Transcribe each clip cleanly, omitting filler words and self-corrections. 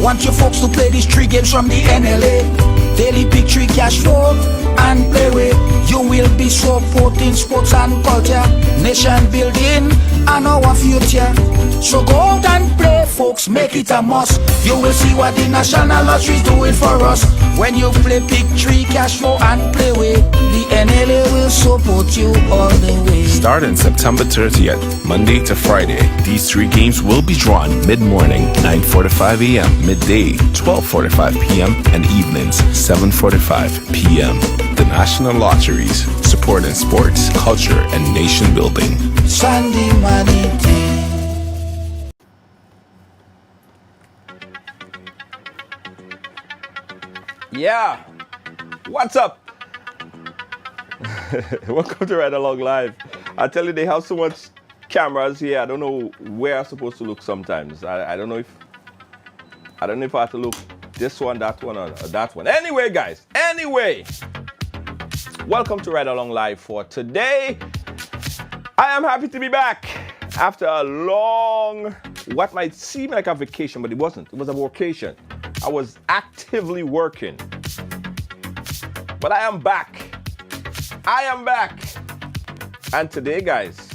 want you folks to play these 3 games from the NLA. Daily pick 3 cash flow and play with. You will be supporting sports and culture, nation building and our future. So go out and play, folks, make it a must. You will see what the National Lottery is doing for us. When you play pick 3 cash flow and play with, the NLA will support you all the way. Starting September 30th, Monday to Friday, these 3 games will be drawn mid-morning, 9:45 a.m., midday, 12:45 p.m., and evenings, 7:45 p.m. The National Lotteries, supporting sports, culture, and nation building. Sunday money day. Yeah, what's up? Welcome to Ridealong Live. I tell you, they have so much cameras here. I don't know where I'm supposed to look sometimes. I don't know if I have to look this one, that one, or that one. Anyway, guys. Anyway, welcome to Ridealong Live for today. I am happy to be back after a long, what might seem like a vacation, but it wasn't. It was a vacation. I was actively working. But I am back. I am back. And today, guys,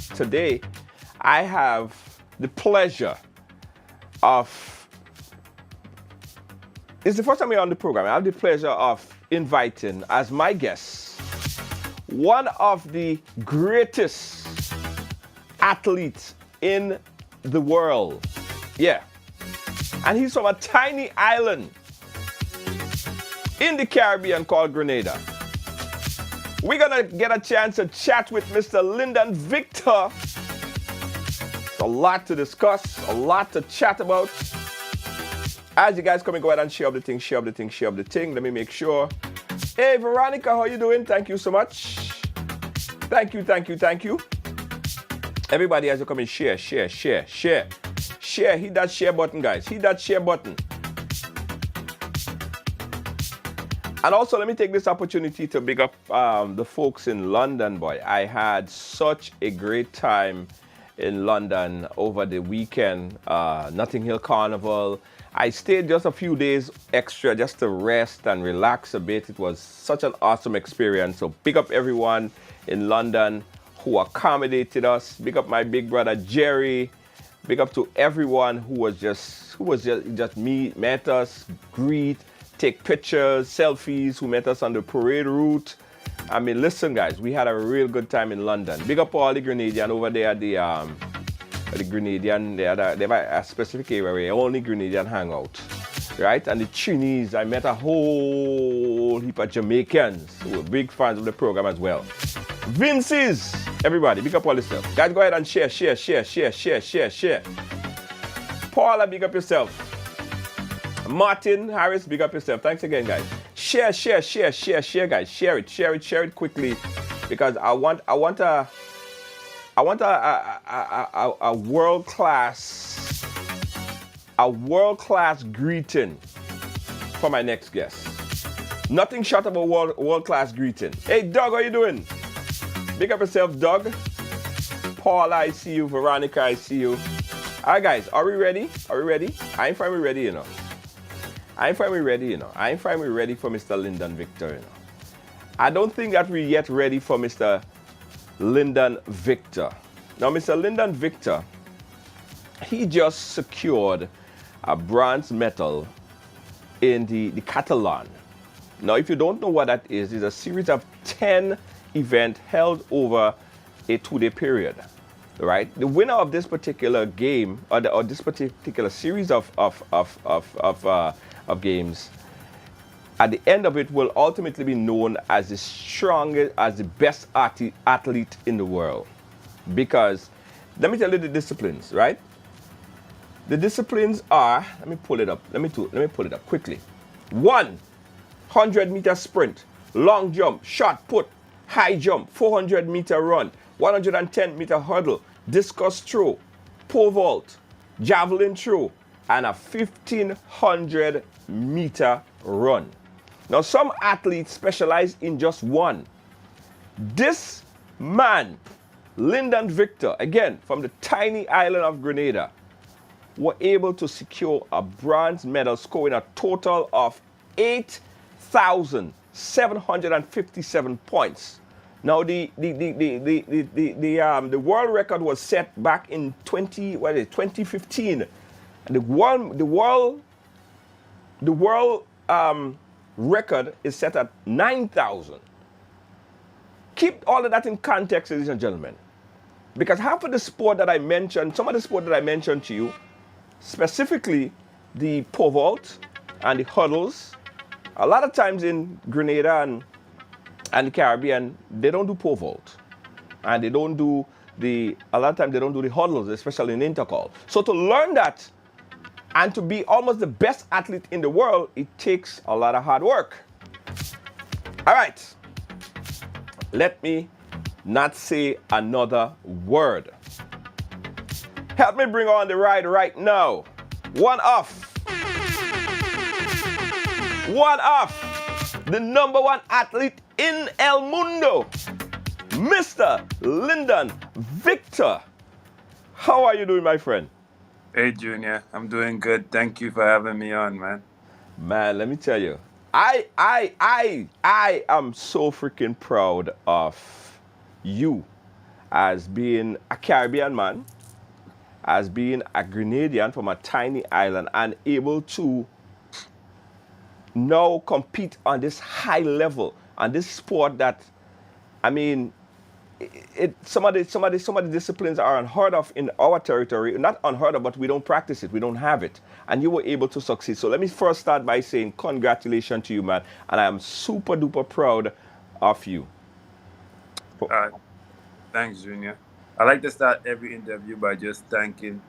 I have the pleasure of, it's the first time you're on the program. I have the pleasure of inviting as my guest one of the greatest athletes in the world. Yeah. And he's from a tiny island in the Caribbean called Grenada. We're gonna get a chance to chat with Mr. Lindon Victor. There's a lot to discuss, a lot to chat about. As you guys come and go ahead and share up the thing. Let me make sure. Hey, Veronica, how you doing? Thank you so much. Thank you. Everybody, as you come in, share. Share, hit that share button, guys. Hit that share button. And also, let me take this opportunity to big up the folks in London, boy. I had such a great time in London over the weekend. Notting Hill Carnival. I stayed just a few days extra just to rest and relax a bit. It was such an awesome experience. So big up everyone in London who accommodated us. Big up my big brother, Jerry. Big up to everyone who was just met us, greet, take pictures, selfies, who met us on the parade route. I mean, listen, guys, we had a real good time in London. Big up all the Grenadian over there at the Grenadian. They have a specific area where only Grenadian hang out, right? And the Chinese, I met a whole heap of Jamaicans who were big fans of the program as well. Vince's, everybody, big up all this stuff. Guys, go ahead and share. Paula, big up yourself. Martin Harris, big up yourself. Thanks again, guys. Share, guys. Share it quickly, because I want a world-class greeting for my next guest. Nothing short of a world-class greeting. Hey, Doug, how you doing? Big up yourself, Doug. Paula, I see you. Veronica, I see you. All right, guys, are we ready? I ain't finally ready, you know. I ain't finally ready for Mr. Lindon Victor, you know. I don't think that we're yet ready for Mr. Lindon Victor. Now, Mr. Lindon Victor, he just secured a bronze medal in the Catalan. Now, if you don't know what that is, it's a series of 10 events held over a 2-day period, right? The winner of this particular game, or this particular series of games, at the end of it will ultimately be known as the strongest, as the best athlete in the world. Because, let me tell you the disciplines, right? The disciplines are, let me pull it up quickly. 100-meter sprint, long jump, shot put, high jump, 400-meter run, 110-meter hurdle, discus throw, pole vault, javelin throw, and a 1,500-meter run. Now, some athletes specialize in just one. This man, Lindon Victor, again, from the tiny island of Grenada, were able to secure a bronze medal, scoring a total of 8,757 points. Now the world record was set back in 2015. The world record is set at 9,000. Keep all of that in context, ladies and gentlemen, because half of the sport that I mentioned, some of the sport that I mentioned to you, specifically the pole vault and the hurdles, a lot of times in Grenada and the Caribbean, they don't do pole vault. And they don't do a lot of times they don't do the hurdles, especially in intercall. So to learn that and to be almost the best athlete in the world, it takes a lot of hard work. All right. Let me not say another word. Help me bring on the ride right now. One off, the number one athlete in El Mundo, Mr. Lindon Victor. How are you doing, my friend? Hey, Junior. I'm doing good. Thank you for having me on, man. Man, let me tell you, I am so freaking proud of you as being a Caribbean man, as being a Grenadian from a tiny island and able to now compete on this high level, on this sport that, I mean, some of the disciplines are unheard of in our territory. Not unheard of, but we don't practice it. We don't have it. And you were able to succeed. So let me first start by saying congratulations to you, man. And I am super duper proud of you. Thanks, Junior. I like to start every interview by just thanking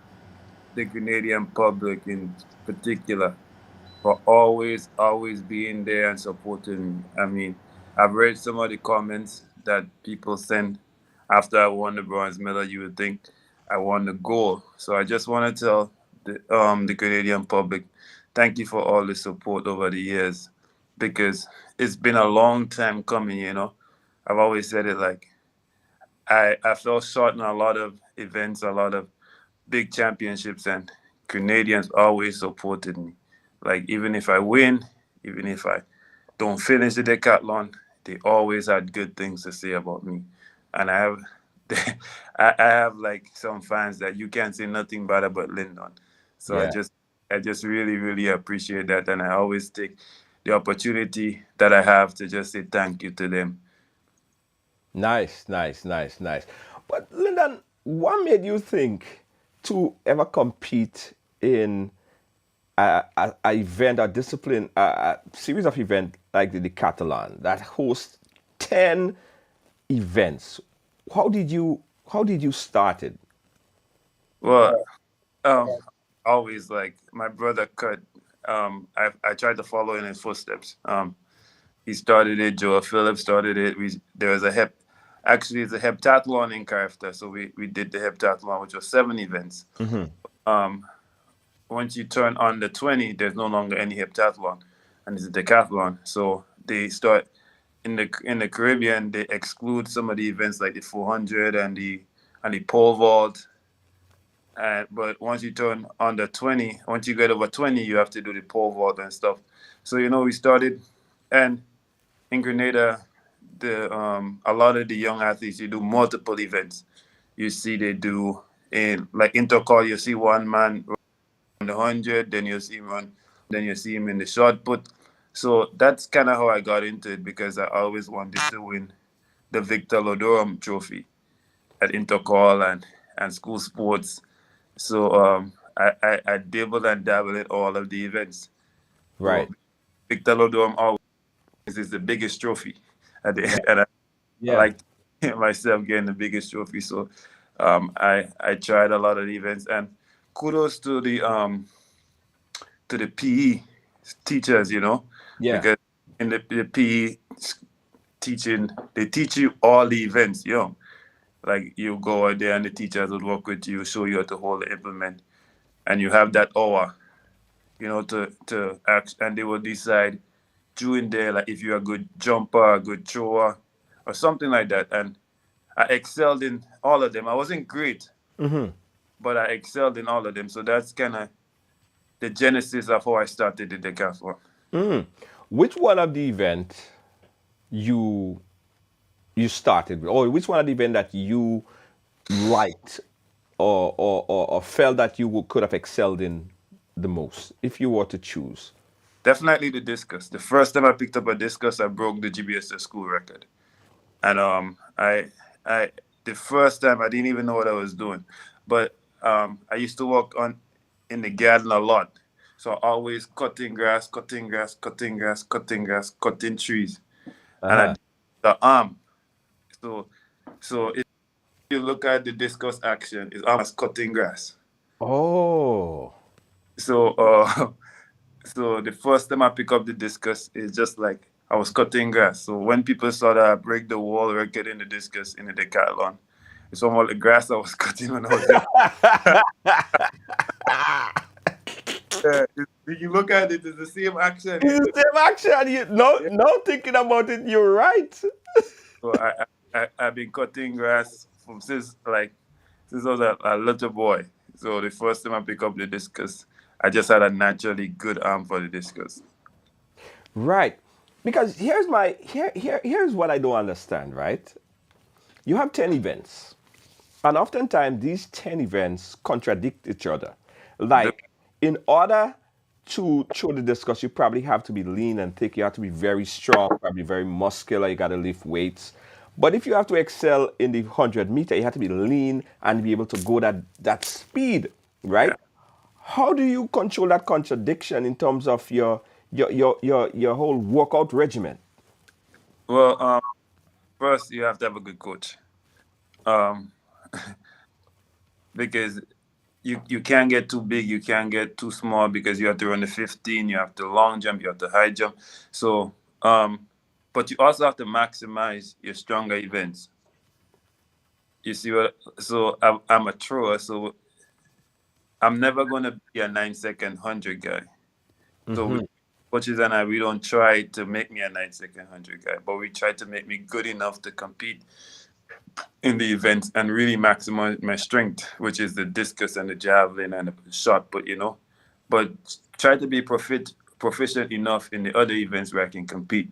the Grenadian public in particular for always being there and supporting me. I mean, I've read some of the comments that people send after I won the bronze medal. You would think I won the gold. So I just want to tell the Canadian public, thank you for all the support over the years, because it's been a long time coming. You know, I've always said it like I fell short in a lot of events, a lot of big championships, and Canadians always supported me. Like even if I win, even if I don't finish the decathlon, they always had good things to say about me. And I have I have like some fans that you can't say nothing bad about Lindon. So Yeah. I just really appreciate that, and I always take the opportunity that I have to just say thank you to them. Nice. But Lyndon, what made you think to ever compete in a event, a discipline, a series of events like the decathlon that hosts 10 events? How did you start it? Well, always like my brother Kurt. I tried to follow in his footsteps. He started it. Joe Phillips started it. There was actually it's a heptathlon in Carafta, so we did the heptathlon, which was 7 events. Um, Once you turn under 20, there's no longer any heptathlon, and it's a decathlon. So they start in the Caribbean. They exclude some of the events like the 400 and the pole vault. But once you turn under 20, once you get over 20, you have to do the pole vault and stuff. So we started, and in Grenada, a lot of the young athletes, you do multiple events. You see they do in like intercall. You see one man on the 100, then you see him run, then you see him in the shot put. So that's kind of how I got into it, because I always wanted to win the Victor Lodorum Trophy at intercall and school sports. So I dabbled and dabbled in all of the events. Right. So Victor Lodorum always is the biggest trophy, and I Yeah. like myself getting the biggest trophy. So I tried a lot of the events, and kudos to the PE teachers, Yeah. because in the PE teaching, they teach you all the events, like you go out there and the teachers would work with you, show you how to hold the implement, and you have that hour, to act, and they will decide during there, like if you're a good jumper, a good thrower, or something like that. And I excelled in all of them. I wasn't great, but I excelled in all of them. So that's kind of the genesis of how I started the decathlon. Which one of the events you you started with, or which one of the event that you liked or felt that you could have excelled in the most, if you were to choose? Definitely the discus. The first time I picked up a discus, I broke the GBSS school record. And I the first time I didn't even know what I was doing, but I used to work on in the garden a lot, so always cutting grass, cutting grass, cutting grass, cutting grass, cutting trees, and I Uh-huh. did the arm. So if you look at the discus action, it's almost cutting grass. Oh, So so the first time I pick up the discus, it's just like I was cutting grass. So when people saw that I break the wall record in the discus in the decathlon, it's almost the grass I was cutting when I was young. Yeah, when you look at it, it's the same action. it's the same action. You no, Yeah. no, thinking about it, you're right. So I've been cutting grass from since I was a little boy. So the first time I pick up the discus, I just had a naturally good arm for the discus. Right, because here's what I don't understand. Right, you have 10 events. And oftentimes, these 10 events contradict each other. The- Like, in order to throw the discus, you probably have to be lean and thick. You have to be very strong, probably very muscular. You got to lift weights. But if you have to excel in the 100 meter, you have to be lean and be able to go that speed, yeah. right? How do you control that contradiction in terms of your whole workout regimen? Well, first you have to have a good coach. Um, because you can't get too big, you can't get too small because you have to run the 15, you have to long jump, you have to high jump. So, but you also have to maximize your stronger events. You see what? So I'm a thrower, so I'm never gonna be a 9 second 100 guy. So we coaches and we don't try to make me a 9 second 100 guy, but we try to make me good enough to compete in the event and really maximize my strength, which is the discus and the javelin and the shot put, but try to be proficient enough in the other events where I can compete.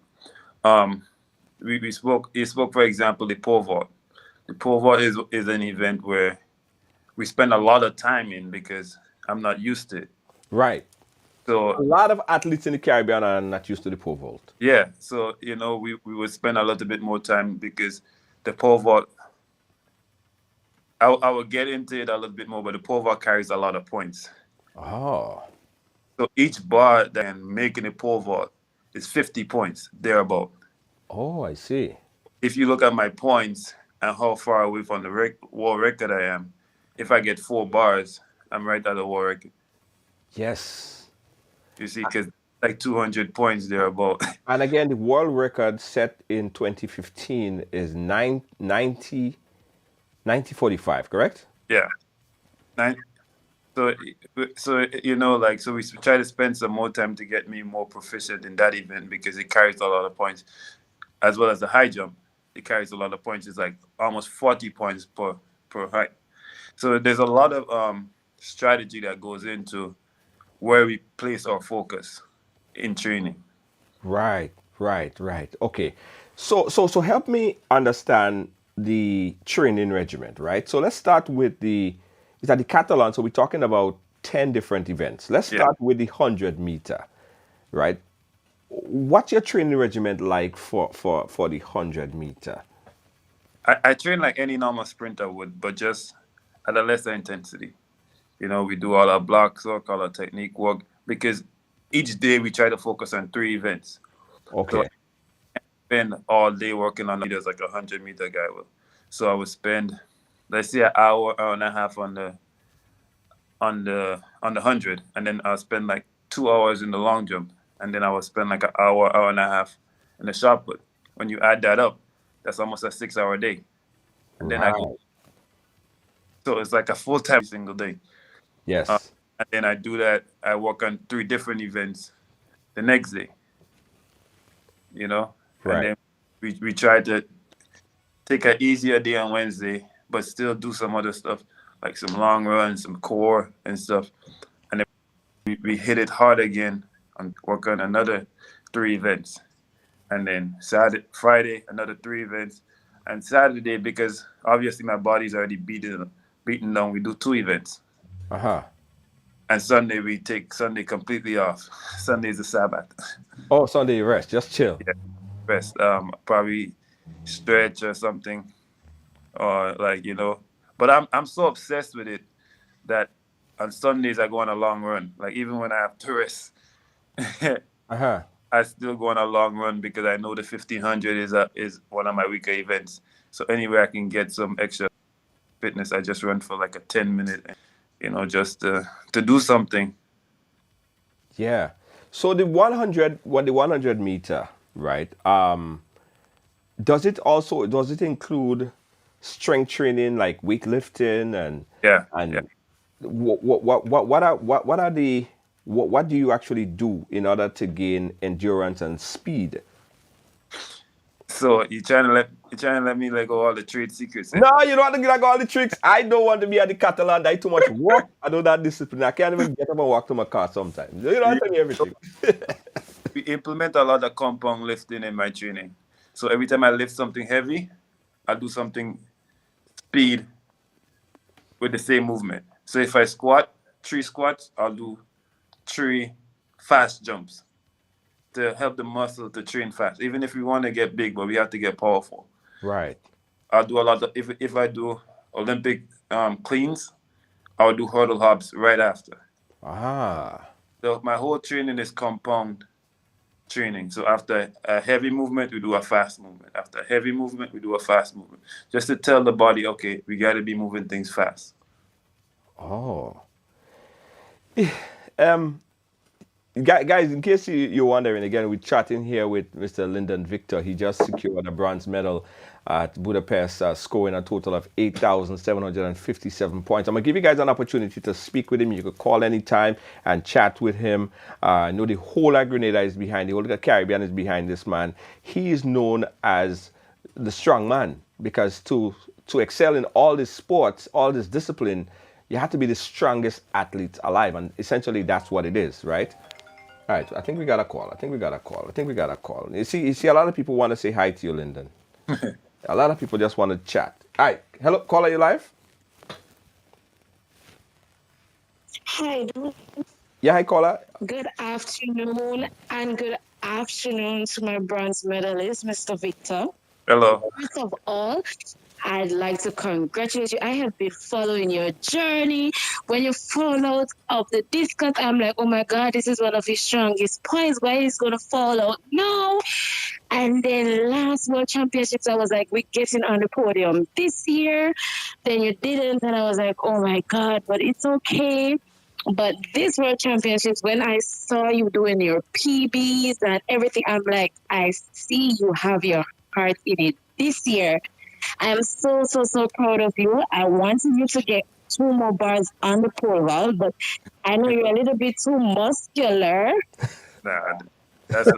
Um, he spoke, for example, the pole vault. The pole vault is an event where we spend a lot of time in because I'm not used to it. Right. A So lot of athletes in the Caribbean are not used to the pole vault. yeah, so we would spend a little bit more time because the pole vault I will get into it a little bit more, but the pole vault carries a lot of points. Oh. So each bar that can make in a pole vault is 50 points, thereabout. Oh, I see. If you look at my points and how far away from the world record I am, if I get 4 bars, I'm right at the world record. Yes. You see, because like 200 points thereabout. And again, the world record set in 2015 is 90 correct? Yeah. Nine, so, so we try to spend some more time to get me more proficient in that event because it carries a lot of points, as well as the high jump. It carries a lot of points. It's like almost 40 points per height. So there's a lot of strategy that goes into where we place our focus in training. Right, right. Okay. So help me understand the training regimen, right? So let's start with is that the Catalan? So we're talking about 10 different events. Let's Yeah, start with the 100 meter, right? What's your training regimen like for the 100 meter? I train like any normal sprinter would, but just at a lesser intensity. We do all our blocks work, all our technique work, because each day we try to focus on 3 events. So Okay. I spend all day working on meters like a 100 meter guy will. So I would spend, let's say, an hour and a half on the 100, and then I'll spend like 2 hours in the long jump, and then I will spend like an hour and a half in the shot put. When you add that up, that's almost a 6 hour day. And then Right. so it's like a full time single day. Uh, Yes. and then I do that. I work on 3 different events the next day, and Right. then we try to take an easier day on Wednesday, but still do some other stuff like some long runs, some core and stuff. And then we hit it hard again and work on another 3 events. And then Saturday, Friday, another 3 events. And Saturday, because obviously my body's already beaten down, we do 2 events. Uh-huh. And Sunday, we take Sunday completely off. Sunday is the Sabbath. Oh, Sunday rest, just chill. Yeah, rest. Probably stretch or something, or like But I'm so obsessed with it that on Sundays I go on a long run. Like even when I have to rest, Uh-huh. I still go on a long run because I know the 1500 is one of my weaker events. So anywhere I can get some extra fitness, I just run for like a 10 minute, just to do something. Yeah. So the 100 meter, right? Does it include strength training like weightlifting and Yeah, yeah. and what do you actually do in order to gain endurance and speed? So you trying to let me let go all the trade secrets, eh? No, you don't want to get all the tricks. I don't want to be at the Catalan. I too much work. I don't have discipline. I can't even get up and walk to my car sometimes. You don't Yeah. tell me everything. We implement a lot of compound lifting in my training. So every time I lift something heavy, I do something speed with the same movement. So if I squat 3 squats, I'll do 3 fast jumps to help the muscle to train fast. Even if we want to get big, but we have to get powerful. Right. I'll do a lot of if I do Olympic cleans, I'll do hurdle hops right after. Ah. So my whole training is compound training. So after a heavy movement, we do a fast movement. After a heavy movement, we do a fast movement. Just to tell the body, okay, we got to be moving things fast. Oh. Um, guys, in case you're wondering, again, we're chatting here with Mr. Lindon Victor. He just secured a bronze medal at Budapest, scoring a total of 8,757 points. I'm going to give you guys an opportunity to speak with him. You could call anytime and chat with him. I know the whole of Grenada is behind, the whole of the Caribbean is behind this man. He is known as the strong man because to excel in all these sports, all this discipline, you have to be the strongest athlete alive. And essentially, that's what it is, right? All right, I think we got a call. You see, a lot of people want to say hi to you, Lyndon. A lot of people just want to chat. All right, hello, caller, you live? Hi, Yeah, hi, caller. good afternoon, and good afternoon to my bronze medalist, Mr. Victor. Hello. First of all, I'd like to congratulate you. I have been following your journey. When you fall out of the discus, I'm like, oh my God, this is one of his strongest points. Why is going to fall out? No. And then last World Championships, I was like, we're getting on the podium this year. Then you didn't. And I was like, oh my God, but it's okay. But this World Championships, when I saw you doing your PBs and everything, I'm like, I see you have your heart in it this year. I am so, so, so proud of you. I wanted you to get 2 more bars on the pole vault, but I know you're a little bit too muscular. Nah, that's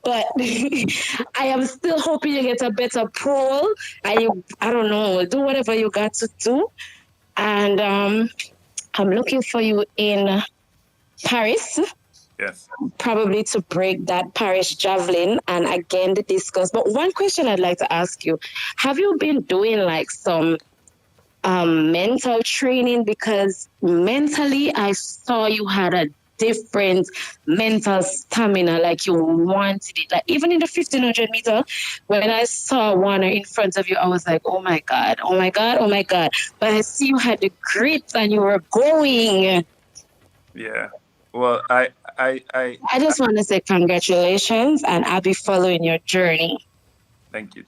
But I am still hoping you get a better pole. And you, I don't know, do whatever you got to do. And I'm looking for you in Paris, yes. probably to break that Paris javelin and again the discus. But one question I'd like to ask you, have you been doing like some mental training? Because mentally I saw you had a different mental stamina, like you wanted it. Like even in the 1500 meter, when I saw Warner in front of you, I was like, oh my God, oh my God, oh my God. But I see you had the grit and you were going. Yeah. Well, I just want to say congratulations, and I'll be following your journey. Thank you.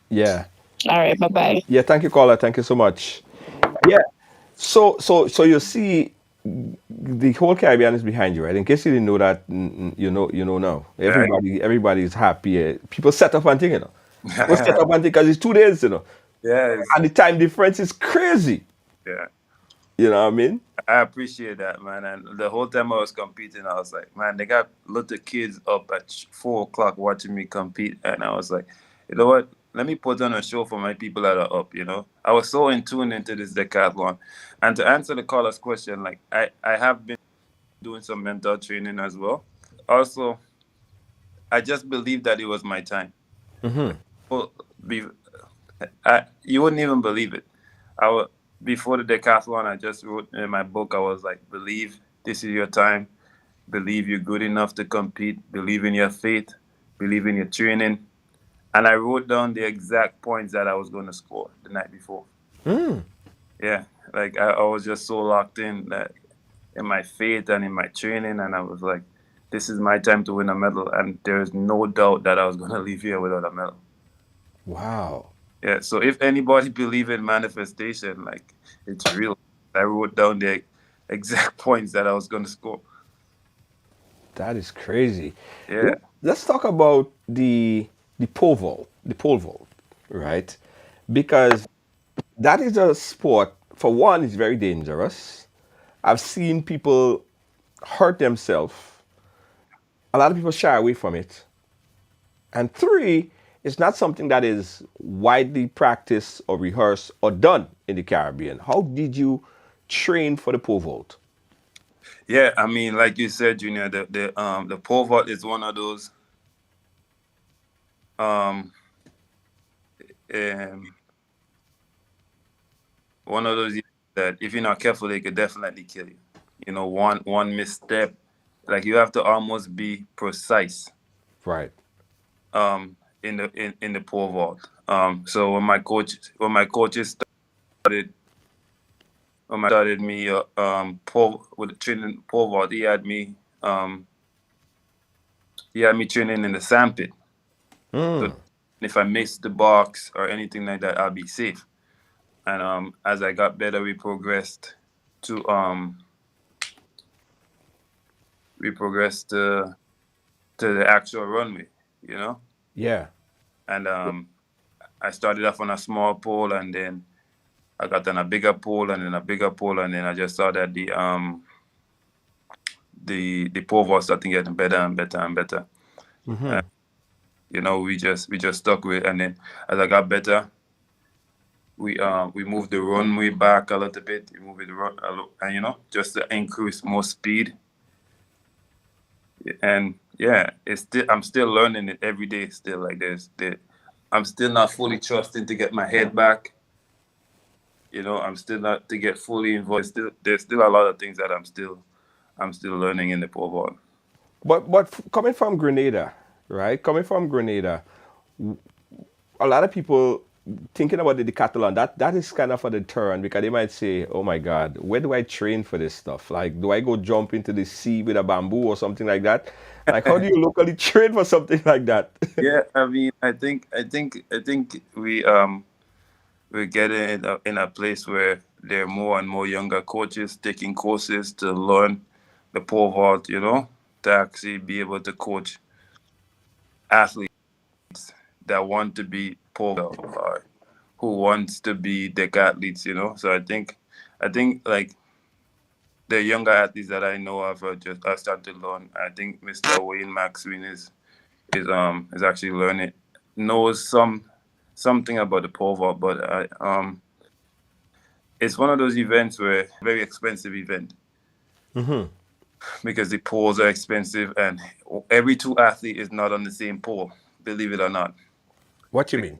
Yeah. All right, bye-bye. Yeah, thank you, caller. Thank you so much. Yeah. So you see, the whole Caribbean is behind you, right? In case you didn't know that, you know now. Everybody is happy. People set up and think, People set up and think because it's 2 days, Yes. And the time difference is crazy. Yeah. You know what I mean? I appreciate that, man. And the whole time I was competing, I was like, man, they got little kids up at 4 o'clock watching me compete. And I was like, you know what? let me put on a show for my people that are up. I was so in tune into this decathlon. And to answer the caller's question, like I have been doing some mental training as well. Also, I just believed that it was my time. Well, be, you wouldn't even believe it. Before the decathlon, I just wrote in my book. I was like, believe this is your time. Believe you're good enough to compete. Believe in your faith. Believe in your training. And I wrote down the exact points that I was going to score the night before. Yeah, like I was just so locked in that in my faith and in my training, and I was like, this is my time to win a medal, and there's no doubt that I was going to leave here without a medal. Wow. Yeah, so if anybody believe in manifestation, like it's real. I wrote down the exact points that I was going to score. That is crazy. Yeah, Let's talk about the pole vault, right? Because that is a sport. For one, it's very dangerous. I've seen people hurt themselves. A lot of people shy away from it. And three, it's not something that is widely practiced or rehearsed or done in the Caribbean. How did you train for the pole vault? yeah. I mean, like you said, Junior, the pole vault is um, um one of those that if you're not careful, they could definitely kill you. One misstep, like you have to almost be precise Right. in the pole vault. So when my coaches started when I started me pole with the training pole vault, he had me training in the sandpit. So if I missed the box or anything like that, I'll be safe. And as I got better, to we progressed to the actual runway, you know. Yeah. And I started off on a small pole, and then I got on a bigger pole, and then a bigger pole, and then I just saw that the pole was starting getting better and better and better. We just stuck with, and then as I got better, we moved the runway back a little bit. We moved it and just to increase more speed. And yeah, I'm still learning it every day. Still, like I'm still not fully trusting to get my head back. I'm still not to get fully involved. There's still a lot of things that I'm still learning in the pole vault. But coming from Grenada, right? Coming from Grenada, a lot of people thinking about the decathlon, that is kind of a deterrent because they might say, "Oh my God, where do I train for this stuff? Like, do I go jump into the sea with a bamboo or something like that? Like, how do you locally train for something like that?" Yeah, I mean, I think we're getting in a place where there are more and more younger coaches taking courses to learn the pole vault, to actually be able to coach athletes that want to be pole vault or who wants to be decathletes. So I think like the younger athletes that I know of are starting to learn. I think Mr. Wayne Maxwin is actually learning, knows something about the pole vault, but it's one of those events where very expensive event because the poles are expensive and every two athlete is not on the same pole, believe it or not. What you mean?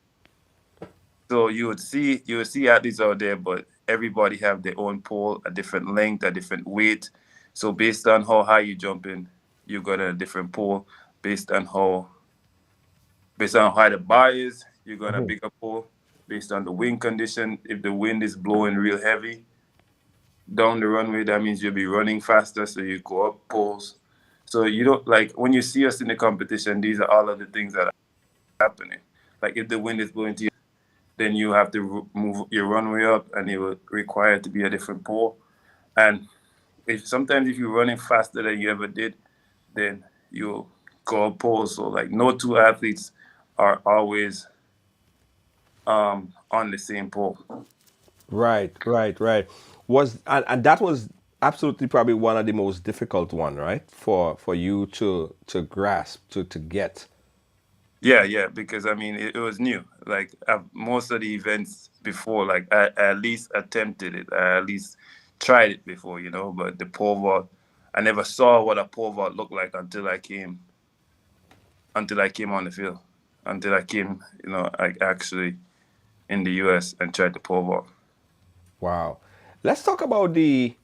So you would see athletes out there, but everybody have their own pole, a different length, a different weight. So based on how high you jump in, you got a different pole. Based on how high the bar is, you got a bigger pole. Based on the wind condition, if the wind is blowing real heavy down the runway, that means you'll be running faster, so you go up poles. So you don't like when you see us in the competition, these are all of the things that are happening. Like if the wind is blowing to you, then you have to move your runway up, and it will require it to be a different pole. And if you're running faster than you ever did, then you go up poles. So like no two athletes are always on the same pole. Right, right, right. And that was absolutely probably one of the most difficult one, right? For you to grasp, to get. Yeah, because I mean it was new. Like most of the events before, like I at least attempted it. I at least tried it before, you know. But the pole vault, I never saw what a pole vault looked like until I came on the field, until I came, you know, like actually in the U.S. and tried the pole vault. Wow. Let's talk about the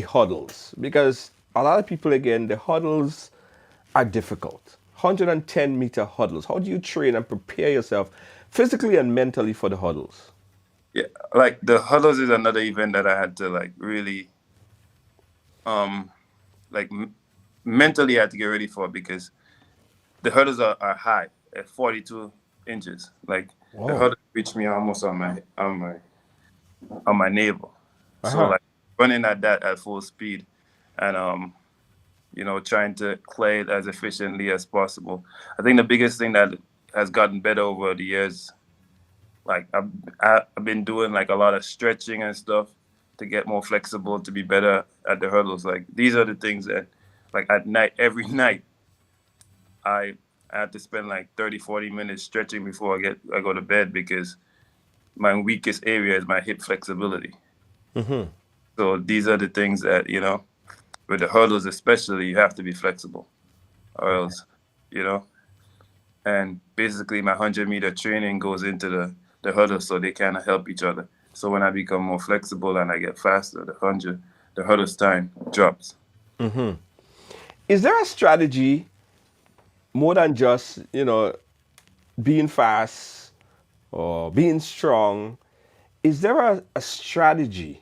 huddles because a lot of people again the huddles are difficult. 110-meter huddles. How do you train and prepare yourself physically and mentally for the huddles? Yeah, like the hurdles is another event that I had to like really um like mentally I had to get ready for because the hurdles are high at 42 inches. Like the Whoa. hurdle reached me almost on my navel. So Uh-huh. like running at that at full speed and you know trying to clear it as efficiently as possible. I think the biggest thing that has gotten better over the years, like I've been doing like a lot of stretching and stuff to get more flexible to be better at the hurdles. Like these are the things that like at night every night I I had to spend like 30, 40 minutes stretching before I go to bed because my weakest area is my hip flexibility. So these are the things that, you know, with the hurdles especially, you have to be flexible or else, you know. And basically my 100-meter training goes into the hurdles so they kind of help each other. So when I become more flexible and I get faster, the hurdles time drops. Is there a strategy more than just, being fast or being strong? Is there a strategy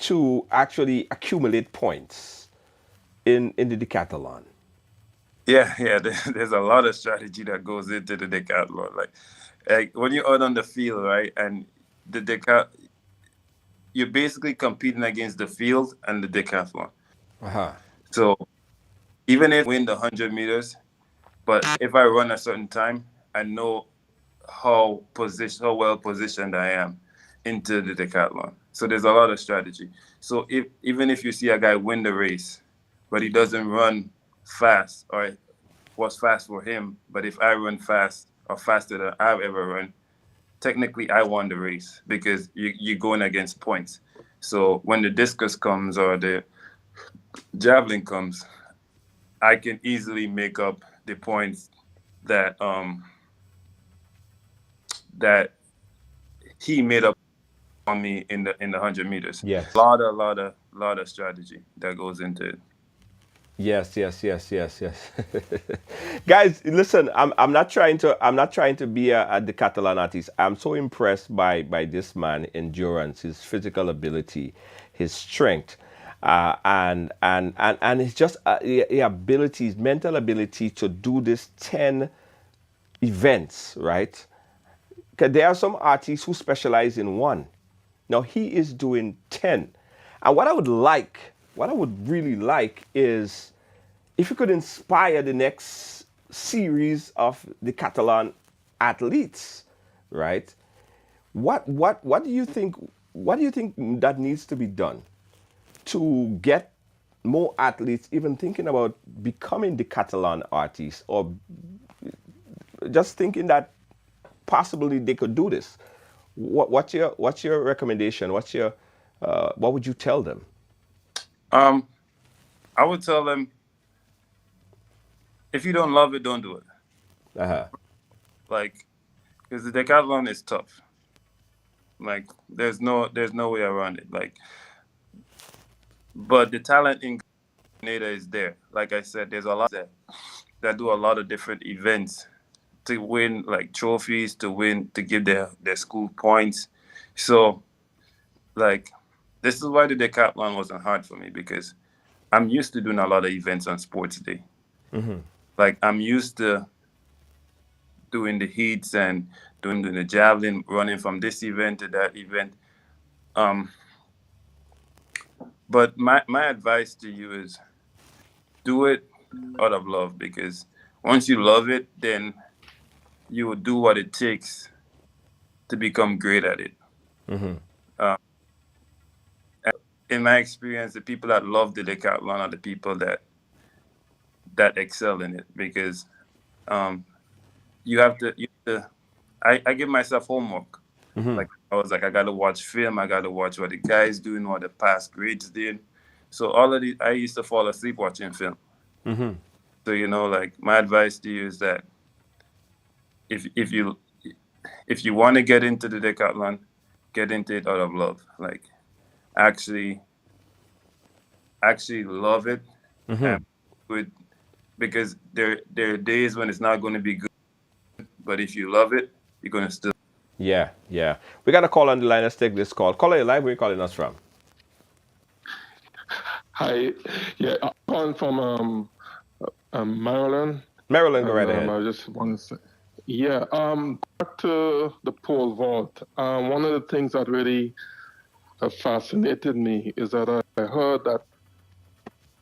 to actually accumulate points in the decathlon? Yeah. There's a lot of strategy that goes into the decathlon. Like when you're out on the field, right, and the deca, you're basically competing against the field and the decathlon. Uh-huh. So even if I win the 100 meters, but if I run a certain time, I know how well positioned I am into the decathlon. So there's a lot of strategy. So if even if you see a guy win the race, but he doesn't run fast or was fast for him, but if I run fast or faster than I've ever run, technically I won the race because you're going against points. So when the discus comes or the javelin comes, I can easily make up the points that that he made up on me in the 100 meters. Yes. Lot of strategy that goes into it. Yes. Guys, listen, I'm not trying to be the Catalan artist. I'm so impressed by this man endurance, his physical ability, his strength, and it's just the ability, his mental ability to do this 10 events, right? Because there are some artists who specialize in one. Now he is doing 10. And what I would really like is if you could inspire the next series of the Catalan athletes, right? What do you think that needs to be done to get more athletes even thinking about becoming the Catalan artist or just thinking that possibly they could do this? What's your recommendation? What would you tell them? Um, I would tell them if you don't love it, don't do it. Uh-huh. Like because the decathlon is tough. Like there's no way around it. Like but the talent in Grenada is there. Like I said, there's a lot that do a lot of different events to win like trophies, to give their school points. So like this is why the decathlon wasn't hard for me because I'm used to doing a lot of events on sports day. Like I'm used to doing the heats and doing the javelin, running from this event to that event. Um, but my advice to you is do it out of love because once you love it, then you will do what it takes to become great at it. Uh, in my experience, the people that love the decathlon are the people that excel in it because You have to. I give myself homework. Like I was like, I gotta watch film. I gotta watch what the guys doing, what the past greats did. So all of these, I used to fall asleep watching film. So like my advice to you is that if if you if you want to get into the decathlon, get into it out of love. Like actually, actually love it, and with because there are days when it's not going to be good, but if you love it, you're going to still. Yeah, yeah. We got a call on the line. Let's take this call. Caller, you live. Where you calling us from? Hi, yeah, I'm calling from Maryland, Maryland, go and right ahead. I just want to say, yeah, back to the pole vault. One of the things that really fascinated me is that I heard that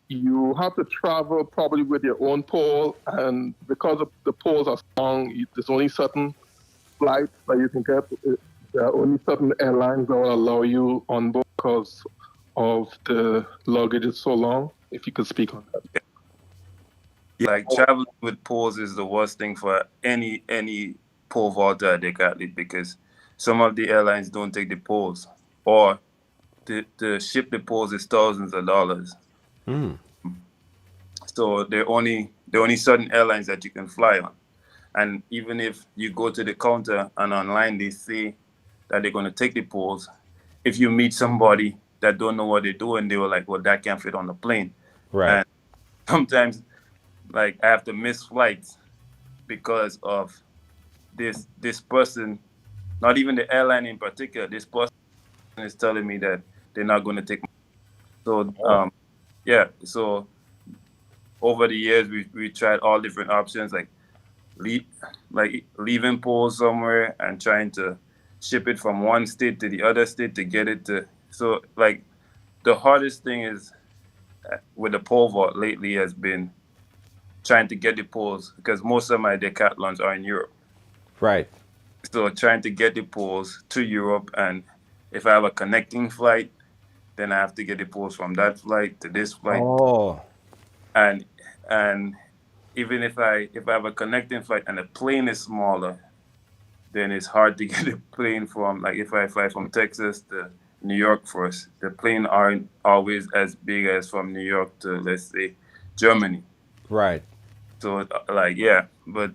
you have to travel probably with your own pole, and because of the poles are strong, there's only certain flights that you can get. There are only certain airlines that will allow you on board because of the luggage is so long. If you could speak on that. Like traveling with poles is the worst thing for any pole vaulter decathlete because some of the airlines don't take the poles, or to ship the poles is thousands of dollars. So there are only certain airlines that you can fly on. And even if you go to the counter and online they say that they're going to take the poles, if you meet somebody that don't know what they're doing, they were like, well, that can't fit on the plane. Right. And sometimes like I have to miss flights because of this person, not even the airline in particular, this person is telling me that they're not going to take my. So yeah, so over the years we tried all different options, like leaving poles somewhere and trying to ship it from one state to the other state to get it to. So like the hardest thing is with the pole vault lately has been trying to get the poles because most of my decathlons are in Europe. Right. So trying to get the poles to Europe, and if I have a connecting flight, then I have to get the poles from that flight to this flight. Oh. And even if I have a connecting flight and the plane is smaller, then it's hard to get a plane from, like if I fly from Texas to New York first, the plane aren't always as big as from New York to, let's say, Germany. Right. So but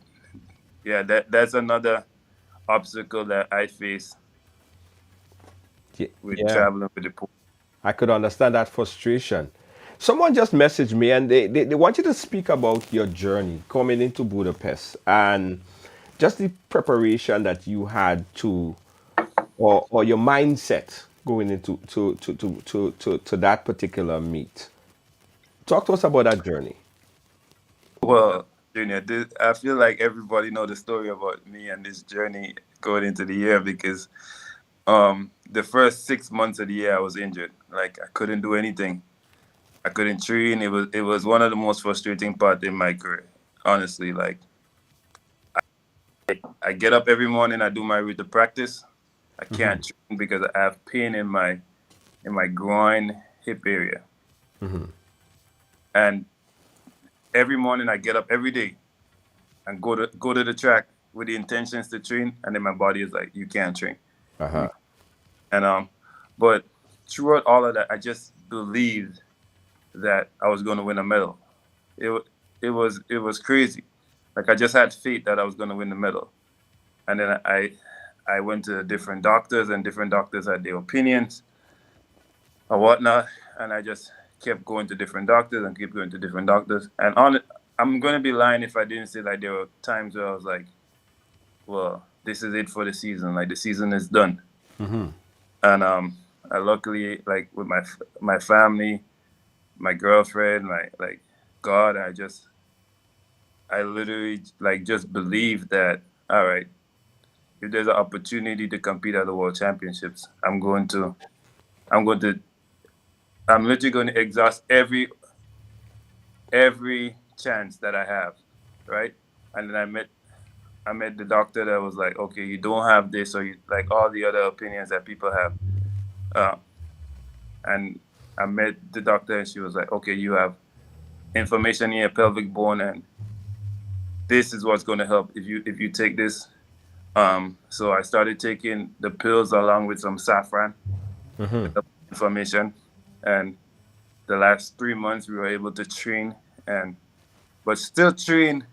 yeah, that's another obstacle that I face with traveling with the pool. I could understand that frustration. Someone just messaged me and they want you to speak about your journey coming into Budapest and just the preparation that you had to, or your mindset going into to that particular meet. Talk to us about that journey. Well, Junior, I feel like everybody know the story about me and this journey going into the year because the first 6 months of the year I was injured. Like I couldn't do anything. I couldn't train. It was one of the most frustrating parts in my career. Honestly, like I get up every morning, I do my route to practice. I can't train because I have pain in my groin, hip area. And every morning I get up every day and go to the track with the intentions to train, and then my body is like, you can't train. And but throughout all of that, I just believed that I was going to win a medal. It was crazy. Like I just had faith that I was going to win the medal, and then I went to different doctors, and different doctors had their opinions or whatnot, and I just kept going to different doctors and keep going to different doctors. And I'm going to be lying if I didn't say like there were times where I was like, well, this is it for the season. Like the season is done. And I luckily, like with my family, my girlfriend, like God, I literally like just believe that, all right, if there's an opportunity to compete at the World Championships, I'm literally going to exhaust every chance that I have, right? And then I met the doctor that was like, okay, you don't have this, or you like all the other opinions that people have. And I met the doctor, and she was like, okay, you have inflammation in your pelvic bone, and this is what's going to help if you take this. So I started taking the pills along with some saffron with the information, and the last 3 months we were able to train, and but still train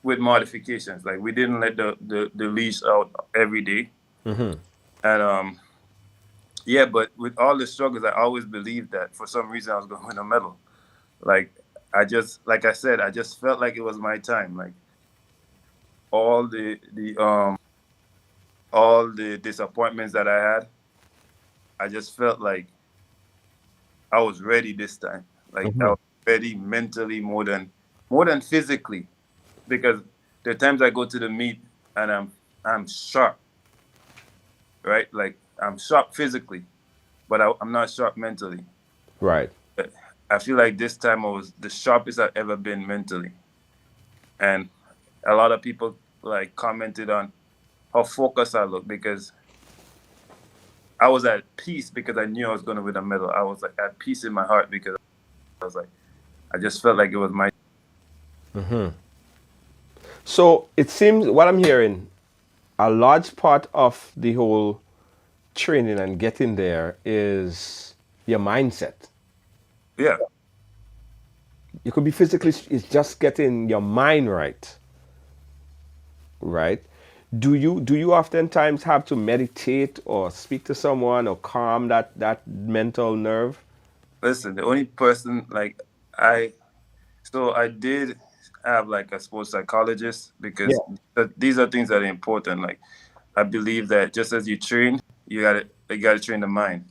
with modifications. Like we didn't let the leash out every day. And yeah, but with all the struggles, I always believed that for some reason I was going to win a medal. Like like I said, I just felt like it was my time. Like all the disappointments that I had, I just felt like I was ready this time. Like I was ready mentally more than physically, because there are times I go to the meet and I'm sharp, right? Like I'm sharp physically, but I'm not sharp mentally. Right. I feel like this time I was the sharpest I've ever been mentally, and a lot of people like commented on how focused I look, because I was at peace because I knew I was going to win a medal. I was like at peace in my heart because I was like, I just felt like it was my. So it seems what I'm hearing, a large part of the whole training and getting there is your mindset. Yeah. You could be physically, it's just getting your mind right. Right? Do you oftentimes have to meditate or speak to someone or calm that mental nerve? Listen, the only person like I, so I did have like a sports psychologist, because these are things that are important. Like I believe that just as you train, you gotta train the mind.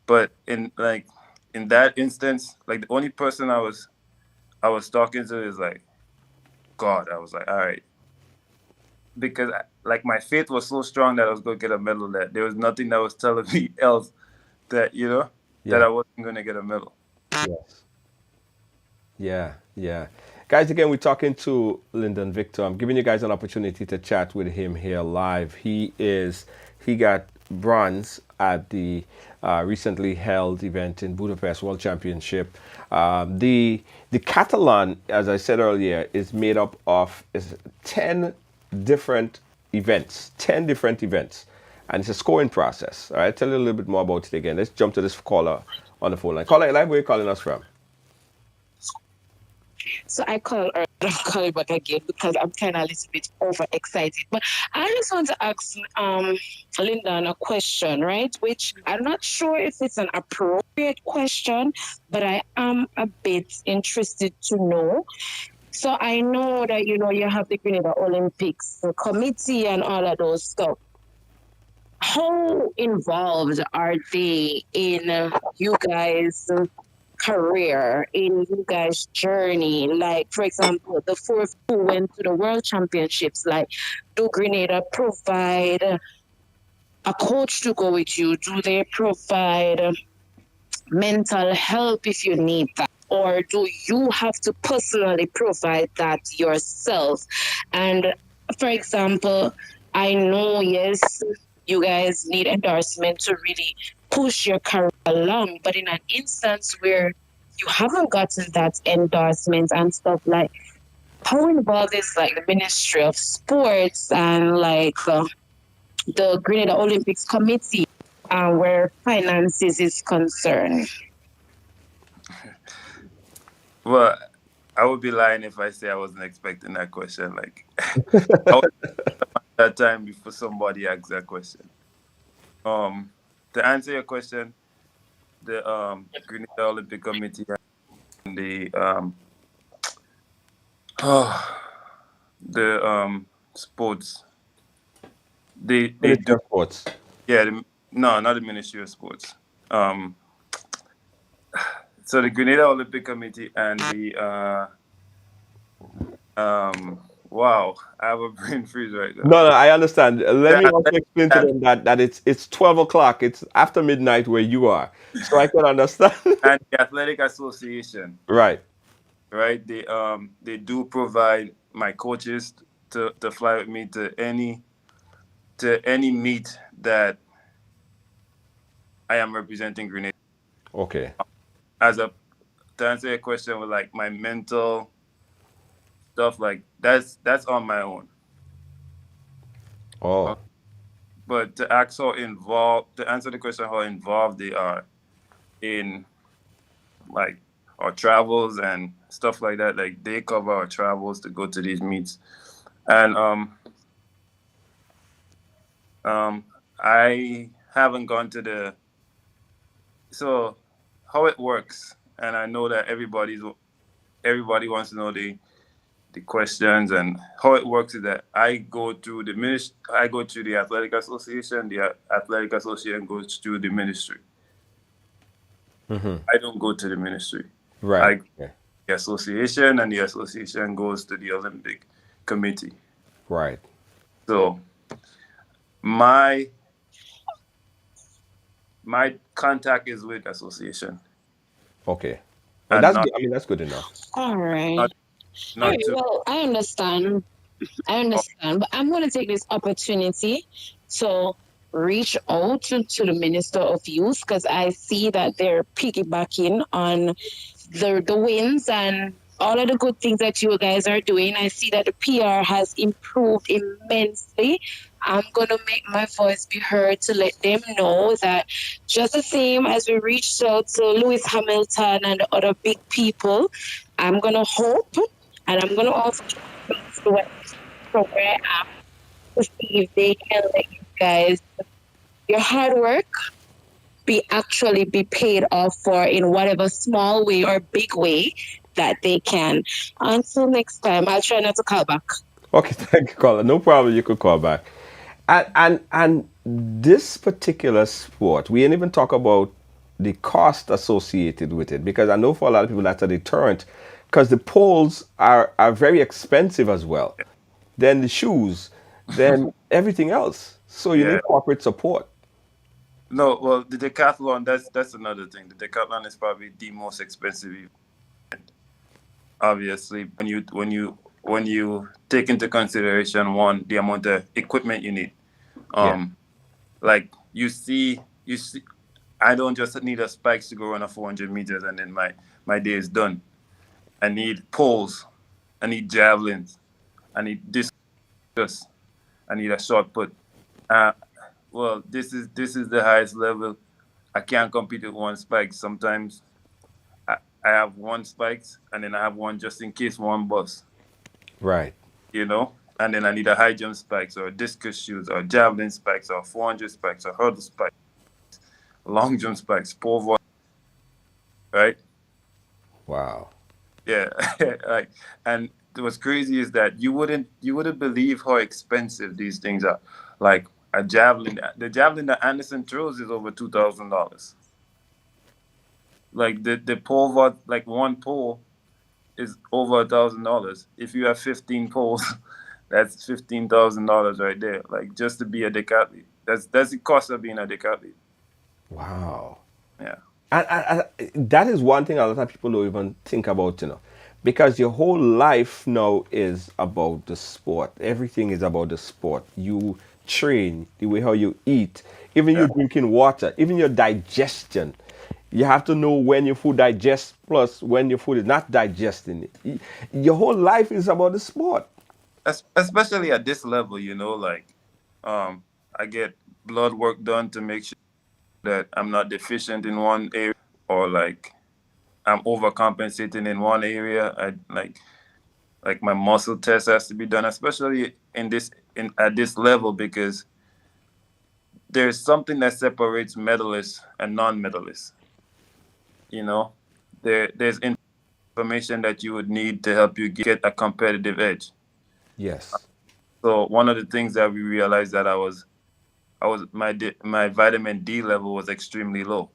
But in that instance, like the only person I was talking to is like God. I was like, all right, because like my faith was so strong that I was going to get a medal, that there was nothing that was telling me else that that Yeah. I wasn't going to get a medal. Yes. Yeah, yeah. Guys, again, we're talking to Lyndon Victor. I'm giving you guys an opportunity to chat with him here live. He got bronze at the recently held event in Budapest World Championship. The Catalan, as I said earlier, is made up of 10 different events, 10 different events. And it's a scoring process. All right, tell you a little bit more about it again. Let's jump to this caller on the phone line. Caller, live, where are you calling us from? So I call her, call you back again because I'm kind of a little bit overexcited. But I just want to ask Lyndon a question, right? Which I'm not sure if it's an appropriate question, but I am a bit interested to know. So I know that you have the Grenada Olympics committee and all of those stuff. How involved are they in you guys' career, in you guys' journey? Like, for example, the four who went to the World Championships, like, do Grenada provide a coach to go with you? Do they provide mental help if you need that? Or do you have to personally provide that yourself? And for example, I know, yes, you guys need endorsement to really push your career along, but in an instance where you haven't gotten that endorsement and stuff, like, how involved is like the Ministry of Sports and like the Grenada Olympics Committee where finances is concerned? Well, I would be lying if I say I wasn't expecting that question. Like, I was that time before somebody asked that question. To answer your question, the Grenada Olympic Committee and the sports, they Ministry do. of Sports. Yeah, no, not the Ministry of Sports. So the Grenada Olympic Committee and the wow, I have a brain freeze right now. No, I understand. Let The me also explain to athletic them that it's 12 o'clock. It's after midnight where you are, so I can understand. and the Athletic Association, Right. right? They do provide my coaches to fly with me to any meet that I am representing Grenada. Okay. As a To answer your question with like my mental stuff like that's on my own. Oh, But to answer the question, how involved they are in like our travels and stuff like that, like they cover our travels to go to these meets, and I haven't gone to the so how it works, and I know that everybody wants to know the questions and how it works is that I go through the athletic association, the athletic association goes through the ministry. I don't go to the ministry. I right. go to the association, and the association goes to the Olympic committee. Right. So my my contact is with association Okay. Well, and that's good. I mean, that's good enough. All right. not All not right. to Well, I understand. I oh, understand, but I'm going to take this opportunity to reach out to the Minister of Youth because I see that they're piggybacking on the wins and all of the good things that you guys are doing. I see that the PR has improved immensely. I'm going to make my voice be heard to let them know that just the same as we reached out to Lewis Hamilton and the other big people, I'm going to hope and I'm going to also from where I am to see if they can let you guys your hard work be paid off for in whatever small way or big way that they can. Until next time, I'll try not to call back. Okay, thank you, caller. No problem. You could call back. And this particular sport, we ain't even talk about the cost associated with it because I know for a lot of people that's a deterrent because the poles are very expensive as well. Then the shoes, then everything else. So you yeah. need corporate support. No, well, the decathlon, that's another thing. The decathlon is probably the most expensive event. Obviously, when you take into consideration one, the amount of equipment you need. Yeah. Um, like you see, I don't just need a spikes to go run a 400 meters and then my day is done. I need poles, I need javelins, I need discus, I need a shot put. Uh, well, this is the highest level. I can't compete with one spike. Sometimes I have one spikes and then I have one just in case one bust, Right. and then I need a high jump spikes or discus shoes or javelin spikes or 400 spikes or hurdle spikes, long jump spikes, pole vault, right? Wow. Yeah, like, and what's crazy is that you wouldn't believe how expensive these things are. Like the javelin that Anderson throws is over $2,000. Like the pole vault, like one pole is over $1,000. If you have 15 poles, that's $15,000 right there. Like just to be a decathlete, that's the cost of being a decathlete. Wow. Yeah, And that is one thing a lot of people don't even think about, because your whole life now is about the sport. Everything is about the sport. You train, the way how you eat, even yeah. you drinking water, even your digestion. You have to know when your food digests plus when your food is not digesting it. Your whole life is about the sport. Especially at this level, like I get blood work done to make sure that I'm not deficient in one area or like I'm overcompensating in one area. I like my muscle test has to be done, especially in at this level because there's something that separates medalists and non-medalists. You know, there's information that you would need to help you get a competitive edge. Yes. So one of the things that we realized that my vitamin D level was extremely low.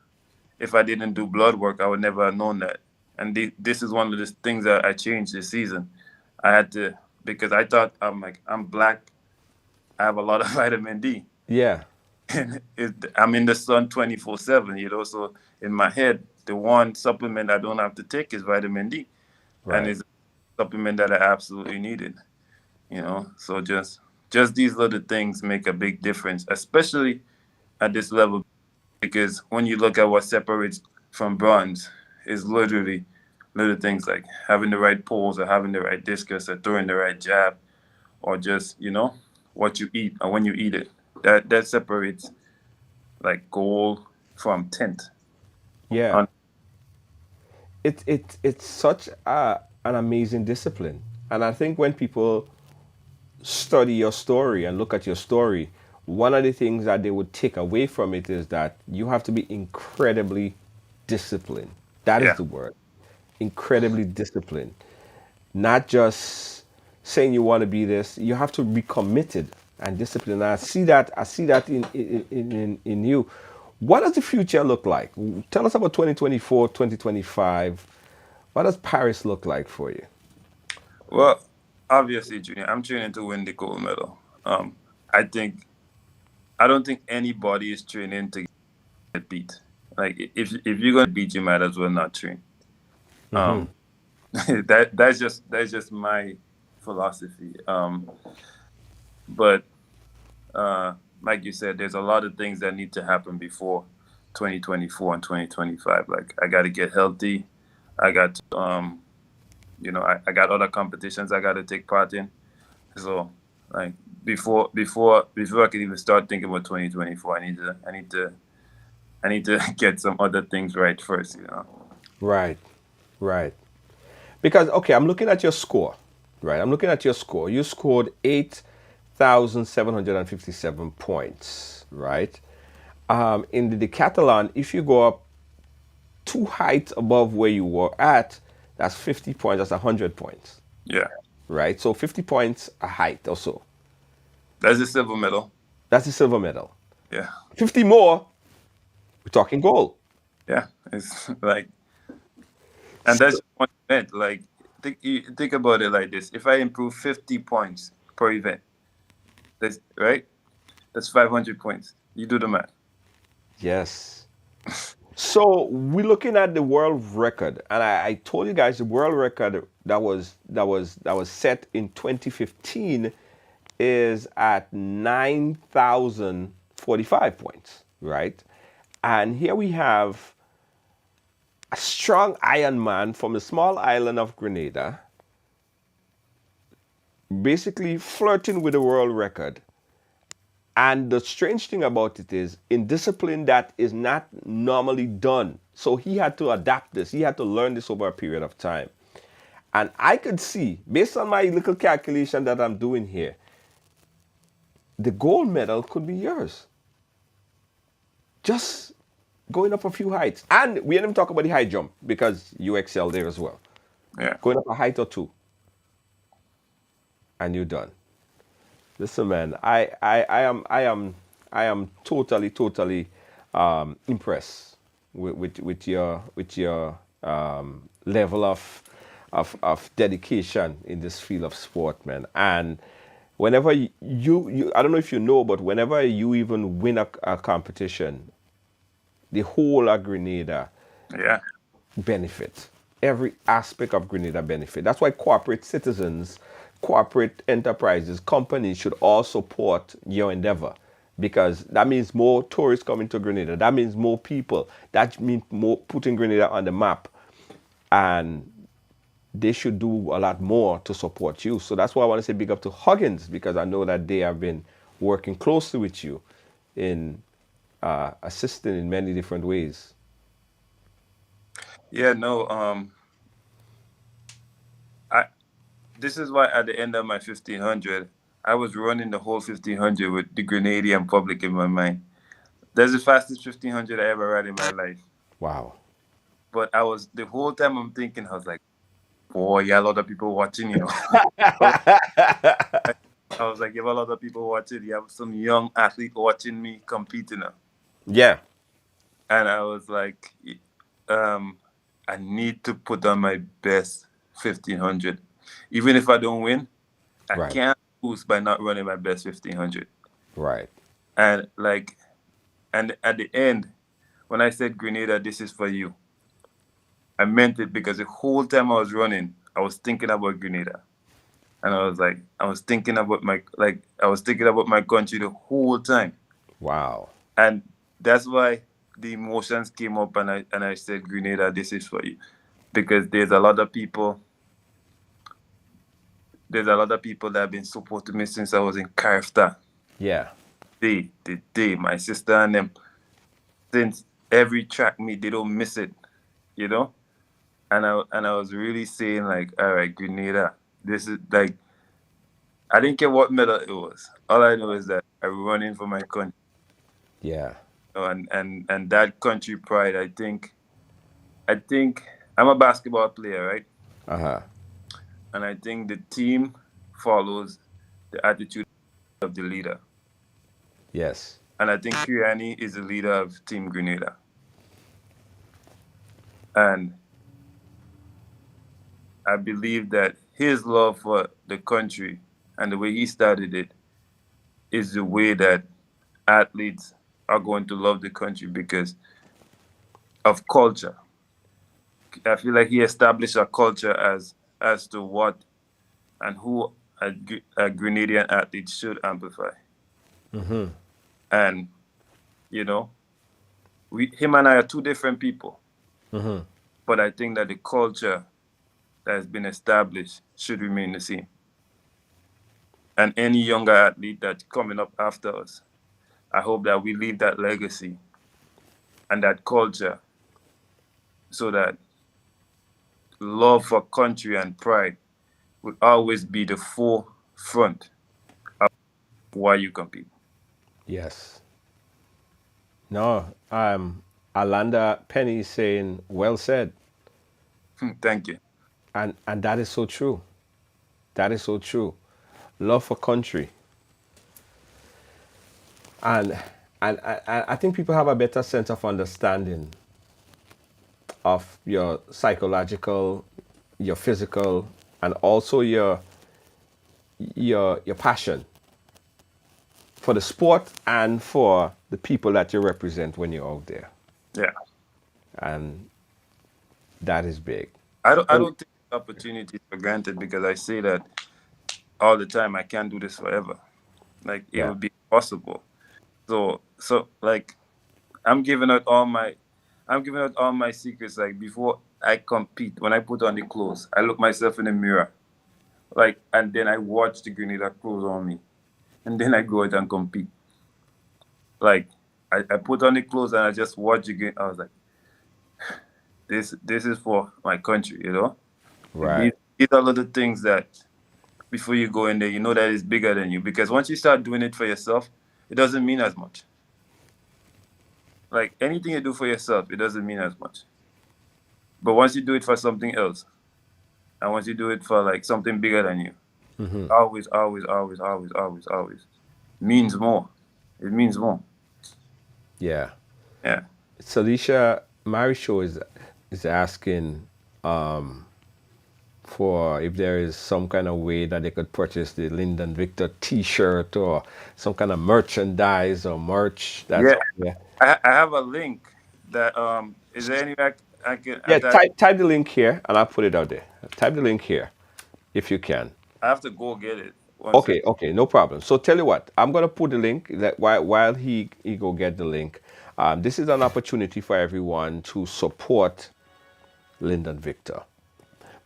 If I didn't do blood work, I would never have known that. And this is one of the things that I changed this season. I had to because I thought I'm black. I have a lot of vitamin D. Yeah. And I'm in the sun 24/7. So in my head, the one supplement I don't have to take is vitamin D, and Right. it's a supplement that I absolutely needed. So just these little things make a big difference, especially at this level, because when you look at what separates from bronze is literally little things like having the right pose or having the right discus or throwing the right jab or just, what you eat or when you eat it. That separates like gold from tint. Yeah. On It's such an amazing discipline. And I think when people study your story and look at your story, one of the things that they would take away from it is that you have to be incredibly disciplined. That is Yeah. the word. Incredibly disciplined. Not just saying you want to be this, you have to be committed and disciplined. And I see that in you. What does the future look like? Tell us about 2024, 2025. What does Paris look like for you? Well, obviously, Junior, I'm training to win the gold medal. I think I don't think anybody is training to get beat. Like if you're gonna beat, you might as well not train. Um, that's just my philosophy. But like you said, there's a lot of things that need to happen before 2024 and 2025. Like I got to get healthy. I got I got other competitions I got to take part in. So like before I can even start thinking about 2024, I need to get some other things right first. Right, right. Because okay, I'm looking at your score. Right, I'm looking at your score. You scored 8,757 points. Right. In the decathlon, if you go up 2 heights above where you were at, that's 50 points. That's 100 points. Yeah, Right. So 50 points a height or so. that's a silver medal. That's the silver medal. Yeah, 50 more, we're talking gold. yeah. It's like, and that's one event. Like, think about it like this: if I improve 50 points per event, that's right. That's 500 points. You do the math. Yes. So we're looking at the world record, and I told you guys the world record that was set in 2015 is at 9,045 points, right? And here we have a strong Iron Man from the small island of Grenada, basically flirting with the world record. And the strange thing about it is, in discipline that is not normally done. So he had to adapt this. He had to learn this over a period of time. And I could see, based on my little calculation that I'm doing here, the gold medal could be yours. Just going up a few heights. And we didn't even talk about the high jump because you excel there as well. Yeah. Going up a height or two. And you're done. Listen, man, I am totally impressed with your level of dedication in this field of sport, man. And whenever you I don't know if you know, but whenever you even win a competition, the whole of Grenada Yeah. benefit. Every aspect of Grenada benefit. That's why corporate citizens, corporate enterprises, companies should all support your endeavor because that means more tourists coming to Grenada. That means more people. That means more putting Grenada on the map. And they should do a lot more to support you. So that's why I want to say big up to Huggins because I know that they have been working closely with you in assisting in many different ways. Yeah. No. I. This is why at the end of my 1500, I was running the whole 1500 with the Grenadian public in my mind. That's the fastest 1500 I ever ran in my life. Wow. But the whole time I'm thinking, I was like, boy, yeah, a lot of people watching. I was like, you have a lot of people watching. You have some young athlete watching me competing now. Yeah. And I was like, um, I need to put on my best 1500. Even if I don't win, I Right. can't lose by not running my best 1500. Right. And and at the end, when I said, Grenada, this is for you, I meant it because the whole time I was running, I was thinking about Grenada. And I was thinking about my country the whole time. Wow. And that's why the emotions came up and I said, Grenada, this is for you. because there's a lot of people. There's a lot of people that have been supporting me since I was in Carifta. Yeah. My sister and them, since every track meet, they don't miss it, you know. And I was really saying like, all right, Grenada, this is like, I didn't care what medal it was. All I know is that I'm running for my country, Yeah. you know, and that country pride. I think I'm a basketball player, right? Uh-huh. And I think the team follows the attitude of the leader. Yes. And I think Kriani is the leader of Team Grenada. And I believe that his love for the country and the way he started it is the way that athletes are going to love the country because of culture. I feel like he established a culture as to what and who a Grenadian athlete should amplify. And you know, him and I are two different people, but I think that the culture that has been established should remain the same. And any younger athlete that's coming up after us, I hope that we leave that legacy and that culture so that love for country and pride will always be the forefront of why you compete. Yes. No, Alanda Penny is saying, well said. Thank you. And that is so true. That is so true. Love for country. And I think people have a better sense of understanding of your psychological, your physical, and also your passion for the sport and for the people that you represent when you're out there. Yeah. And that is big. I don't take opportunities for granted because I say that all the time. I can't do this forever. Like it Yeah. would be impossible. So like I'm giving out all my secrets. Like before I compete, when I put on the clothes, I look myself in the mirror, like, and then I watch the Grenada clothes on me, and then I go out and compete. Like I put on the clothes and I just watch again. I was like, this is for my country, you know. Right. These are little things that before you go in there, you know that it's bigger than you. Because once you start doing it for yourself, it doesn't mean as much. Like anything you do for yourself, it doesn't mean as much. But once you do it for something else, and once you do it for like something bigger than you, always, always, always, always, always, always means more. It means more. Yeah. Yeah. Salisha Marisho is asking for if there is some kind of way that they could purchase the Lyndon Victor T-shirt or some kind of merchandise or merch. That's Yeah. I have a link that is there any way I can yeah. attach? Type the link here and I'll put it out there. Type the link here if you can. I have to go get it. One Okay, second. okay, no problem. So tell you what, I'm gonna put the link that while he go get the link. This is an opportunity for everyone to support Lyndon Victor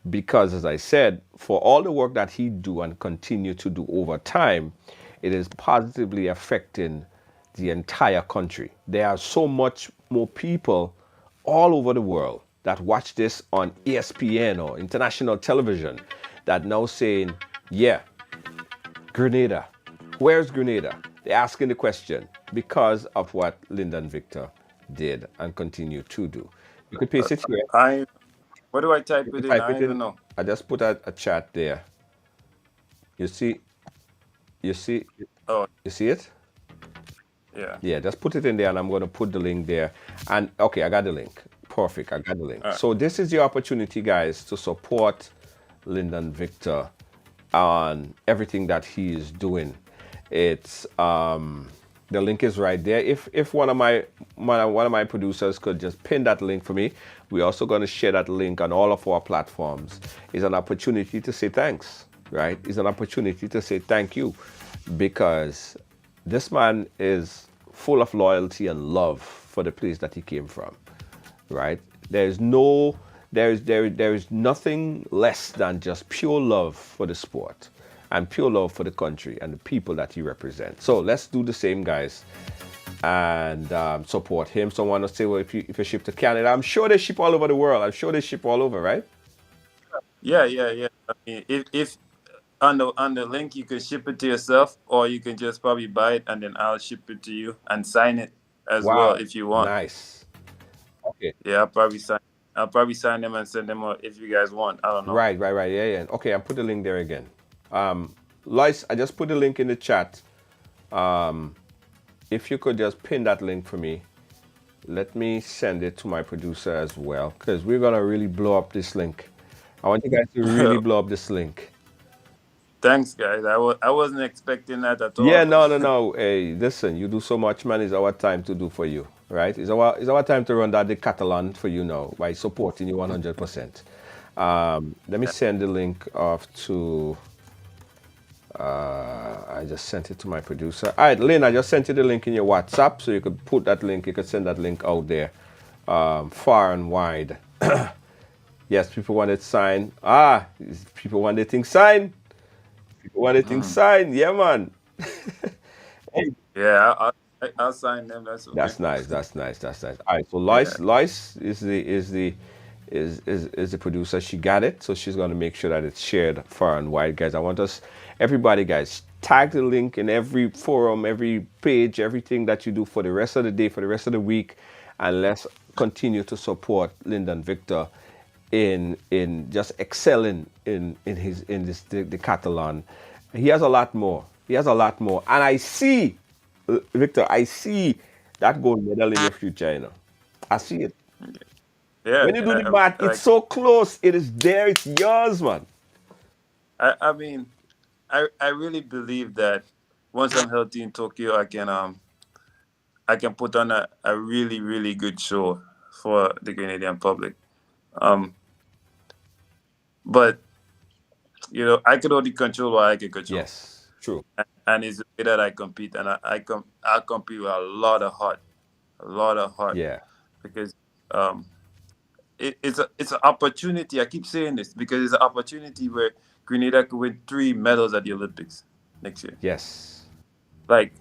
because, as I said, for all the work that he do and continue to do over time, it is positively affecting the entire country. There are so much more people all over the world that watch this on ESPN or international television that now saying, yeah, Grenada. Where's Grenada? They're asking the question because of what Lyndon Victor did and continue to do. You could paste it here. Where do I type You it could in? type I don't it even in. know. I just put a chat there. You see? You see? Oh, You see it? yeah. Yeah, just put it in there and I'm going to put the link there. And okay, I got the link. Perfect. I got the link. All right. So this is your opportunity, guys, to support Lyndon Victor on everything that he is doing. It's the link is right there. If one of my producers could just pin that link for me, we're also going to share that link on all of our platforms. It's an opportunity to say thanks, right? It's an opportunity to say thank you because this man is full of loyalty and love for the place that he came from, right? There's no there is nothing less than just pure love for the sport and pure love for the country and the people that he represents. So let's do the same, guys, and support him. Someone will say, well, if you ship to Canada, I'm sure they ship all over the world. I'm sure they ship all over, right? Yeah. I mean, if on the link you can ship it to yourself, or you can just probably buy it and then I'll ship it to you and sign it as well Wow, if you want. nice. Okay. Yeah, I'll probably sign them and send them out if you guys want. I don't know. Right. Yeah. Okay, I put the link there again. Lois, I just put the link in the chat. If you could just pin that link for me, let me send it to my producer as well, because we're gonna really blow up this link. I want you guys to really blow up this link. Thanks, guys. I wasn't expecting that at all. Yeah, no. Hey, listen, you do so much, man. It's our time to do for you, right? It's our time to run that decathlon for you now by supporting you 100%. Let me send the link off to. I just sent it to my producer. All right, Lynn, I just sent you the link in your WhatsApp, so you could put that link. You could send that link out there, far and wide. Yes, people want it signed. People want the thing signed. People want the thing signed. Yeah, man. Yeah, I'll sign them. That's okay. That's nice. All right, so Lois is the producer. She got it, so she's gonna make sure that it's shared far and wide, guys. I want everybody, guys, tag the link in every forum, every page, everything that you do for the rest of the day, for the rest of the week, and let's continue to support Lindon Victor in just excelling in this decathlon. He has a lot more. And I see, Victor, I see that gold medal in your future. I see it. Yeah. When you do the math, it's so close. It is there. It's yours, man. I mean, I really believe that once I'm healthy in Tokyo, I can put on a really, really good show for the Canadian public. But I can only control what I can control. Yes, true. And it's the way that I compete, and I compete with a lot of heart. Yeah. Because it's an opportunity. I keep saying this because it's an opportunity where Grenada could win 3 medals at the Olympics next year. Yes. Like,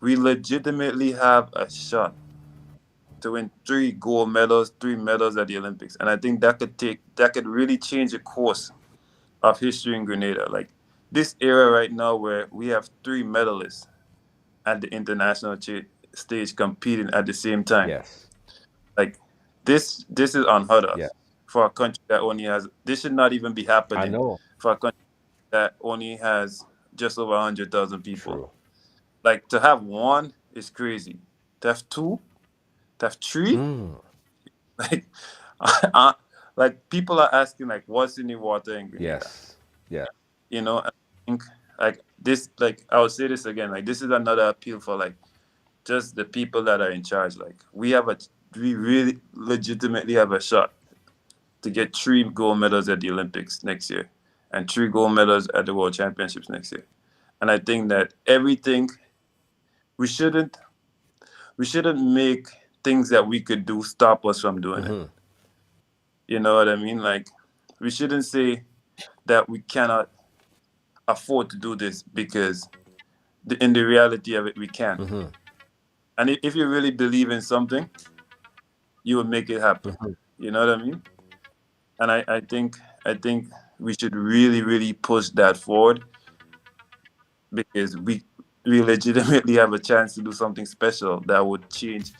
we legitimately have a shot to win 3 gold medals, 3 medals at the Olympics, and I think that could really change the course of history in Grenada. Like, this era right now where we have 3 medalists at the international stage competing at the same time. Yes. Like, this is unheard of. Yeah. For a country that only has, this should not even be happening. I know. For a country that only has just over 100,000 people. True. Like, to have 1 is crazy. To have 2, to have 3, like people are asking, like, what's in the water in Grenada? Yes. Yeah. I think like this, like I will say this again, like this is another appeal for like just the people that are in charge. Like we really legitimately have a shot to get 3 gold medals at the Olympics next year and 3 gold medals at the World Championships next year. And I think that everything we shouldn't make things that we could do stop us from doing it. You know what I mean? Like, we shouldn't say that we cannot afford to do this because in the reality of it, we can. And if you really believe in something, you will make it happen. You know what I mean? And I think we should really, really push that forward because we legitimately have a chance to do something special that would change.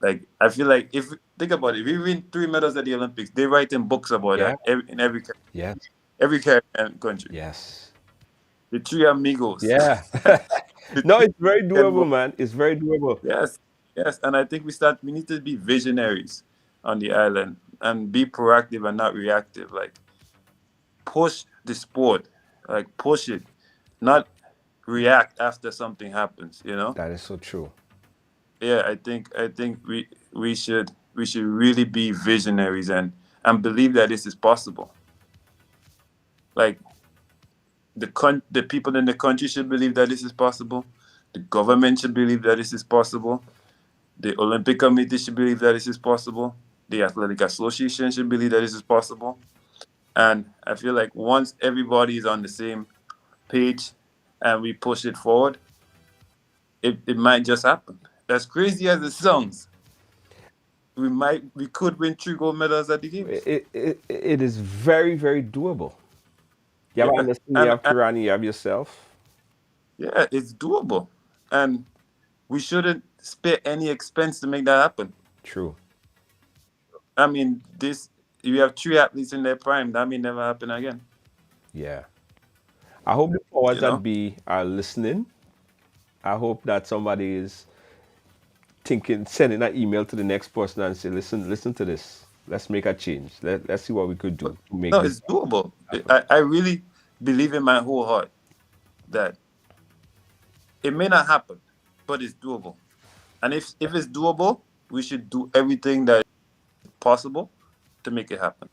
Like, I feel like think about it, if we win 3 medals at the Olympics, they write in books about that in every Caribbean country. Yes. The 3 amigos. Yeah. No, it's very doable, man. It's very doable. Yes. And I think we need to be visionaries on the island and be proactive and not reactive. Like, push the sport, like push it, not react after something happens. That is so true. Yeah, I think we should really be visionaries and believe that this is possible. Like, the people in the country should believe that this is possible. The government should believe that this is possible. The Olympic Committee should believe that this is possible. the athletic association should believe that this is possible. And I feel like once everybody is on the same page and we push it forward, it might just happen. As crazy as it sounds, we could win 3 gold medals at the games. It is very, very doable. You have Yeah, Anderson, you have and Kirani, you have yourself. yeah, it's doable, and we shouldn't spare any expense to make that happen. True. I mean, this you have 3 athletes in their prime. That may never happen again. Yeah. I hope the powers You that know? be are listening. I hope that somebody is thinking, sending an email to the next person and say, listen to this. Let's make a change. Let's see what we could do to make No, this it's doable. happen. I really believe in my whole heart that it may not happen, but it's doable. And if it's doable, we should do everything that is possible to make it happen.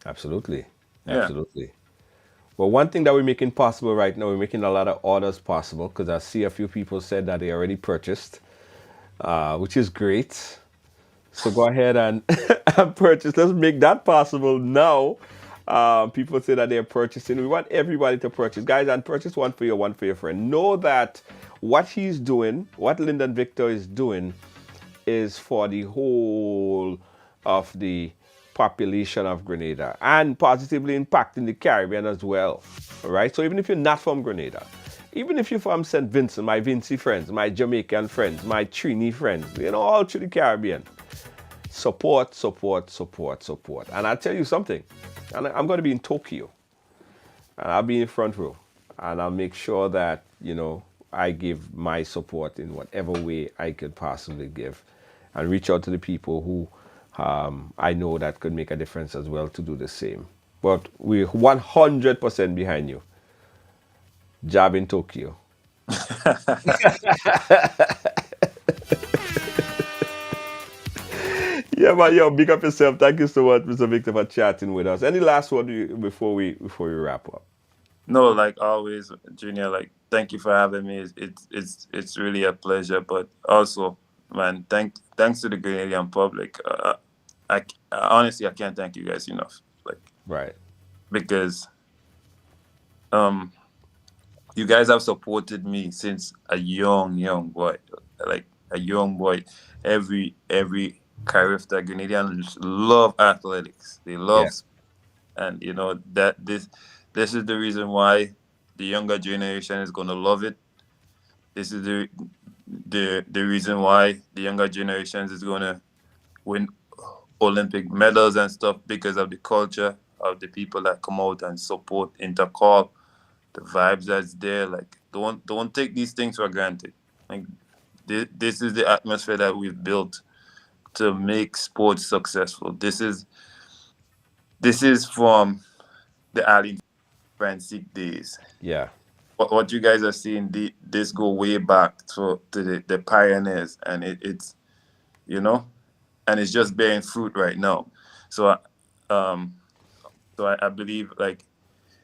Absolutely. Yeah. Absolutely. Well, one thing that we're making possible right now, we're making a lot of orders possible because I see a few people said that they already purchased, which is great. So go ahead and, and purchase. Let's make that possible now. People say that they're purchasing. We want everybody to purchase. Guys, and purchase one for your friend. Know that what he's doing, what Lyndon Victor is doing, is for the whole of the population of Grenada and positively impacting the Caribbean as well. All right. So even if you're not from Grenada, even if you're from St. Vincent, my Vincy friends, my Jamaican friends, my Trini friends, all through the Caribbean, support, support, support, support. And I'll tell you something, and I'm going to be in Tokyo, and I'll be in front row, and I'll make sure that, I give my support in whatever way I could possibly give and reach out to the people who I know that could make a difference as well to do the same. But we're 100% behind you. Job in Tokyo. Yeah, man, yo, big up yourself. Thank you so much, Mr. Victor, for chatting with us. Any last word before we wrap up? No, like always, Junior. Like, thank you for having me. It's really a pleasure. But also, man, thanks to the Grenadian public. Honestly, I can't thank you guys enough. Like, Right. because you guys have supported me since a young boy. Like a young boy. Every Carifta Grenadians love athletics. They love, Yeah. and that this is the reason why the younger generation is gonna love it. This is the reason why the younger generations is gonna win Olympic medals and stuff, because of the culture of the people that come out and support Intercall, the vibes that's there. Like, don't take these things for granted. Like, this is the atmosphere that we've built to make sports successful. This is from the Ali Francis days. Yeah. What you guys are seeing, this go way back to the pioneers, and it's and it's just bearing fruit right now. So I believe, like,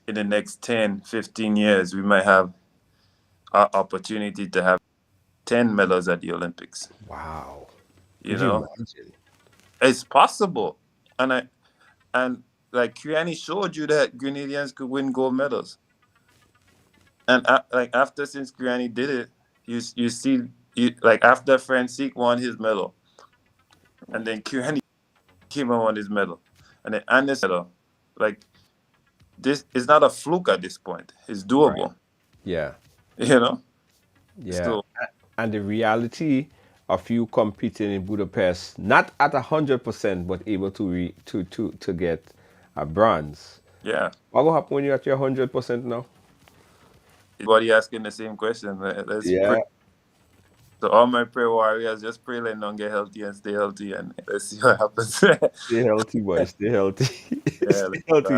in the next 10, 15 years, we might have an opportunity to have 10 medals at the Olympics. Wow. You Could you know, imagine? it's possible, and like Kriani showed you that Grenadians could win gold medals, and since Kriani did it, you see, like, after Francis won his medal, and then Kriani came and won his medal, and then Anderson medal, like, this is not a fluke at this point. It's doable. Right. Yeah. You know. Yeah. So And the reality of you competing in Budapest, not at 100%, but able to get a bronze. yeah, What will happen when you're at your 100% now? everybody asking the same question. Let's Yeah. pray. So all my prayer warriors, just pray Lindon get healthy and stay healthy, and let's see what happens. Stay healthy, boy. Stay healthy. Yeah, Stay healthy.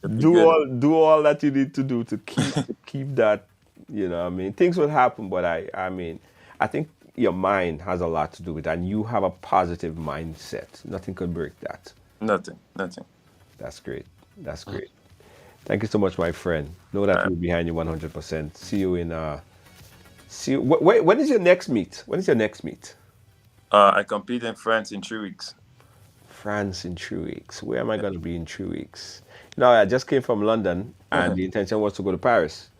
it'll be Do good. all that you need to do to keep that. I mean, things will happen, but I mean, I think your mind has a lot to do with it, and you have a positive mindset. Nothing could break that. Nothing. That's great. That's great. Thank you so much, my friend. Know that we're behind you 100%. See you in. See you. When is your next meet? When is your next meet? I compete in France in 3 weeks. France in 3 weeks. Where am I going to be in 3 weeks? No, I just came from London, and the intention was to go to Paris.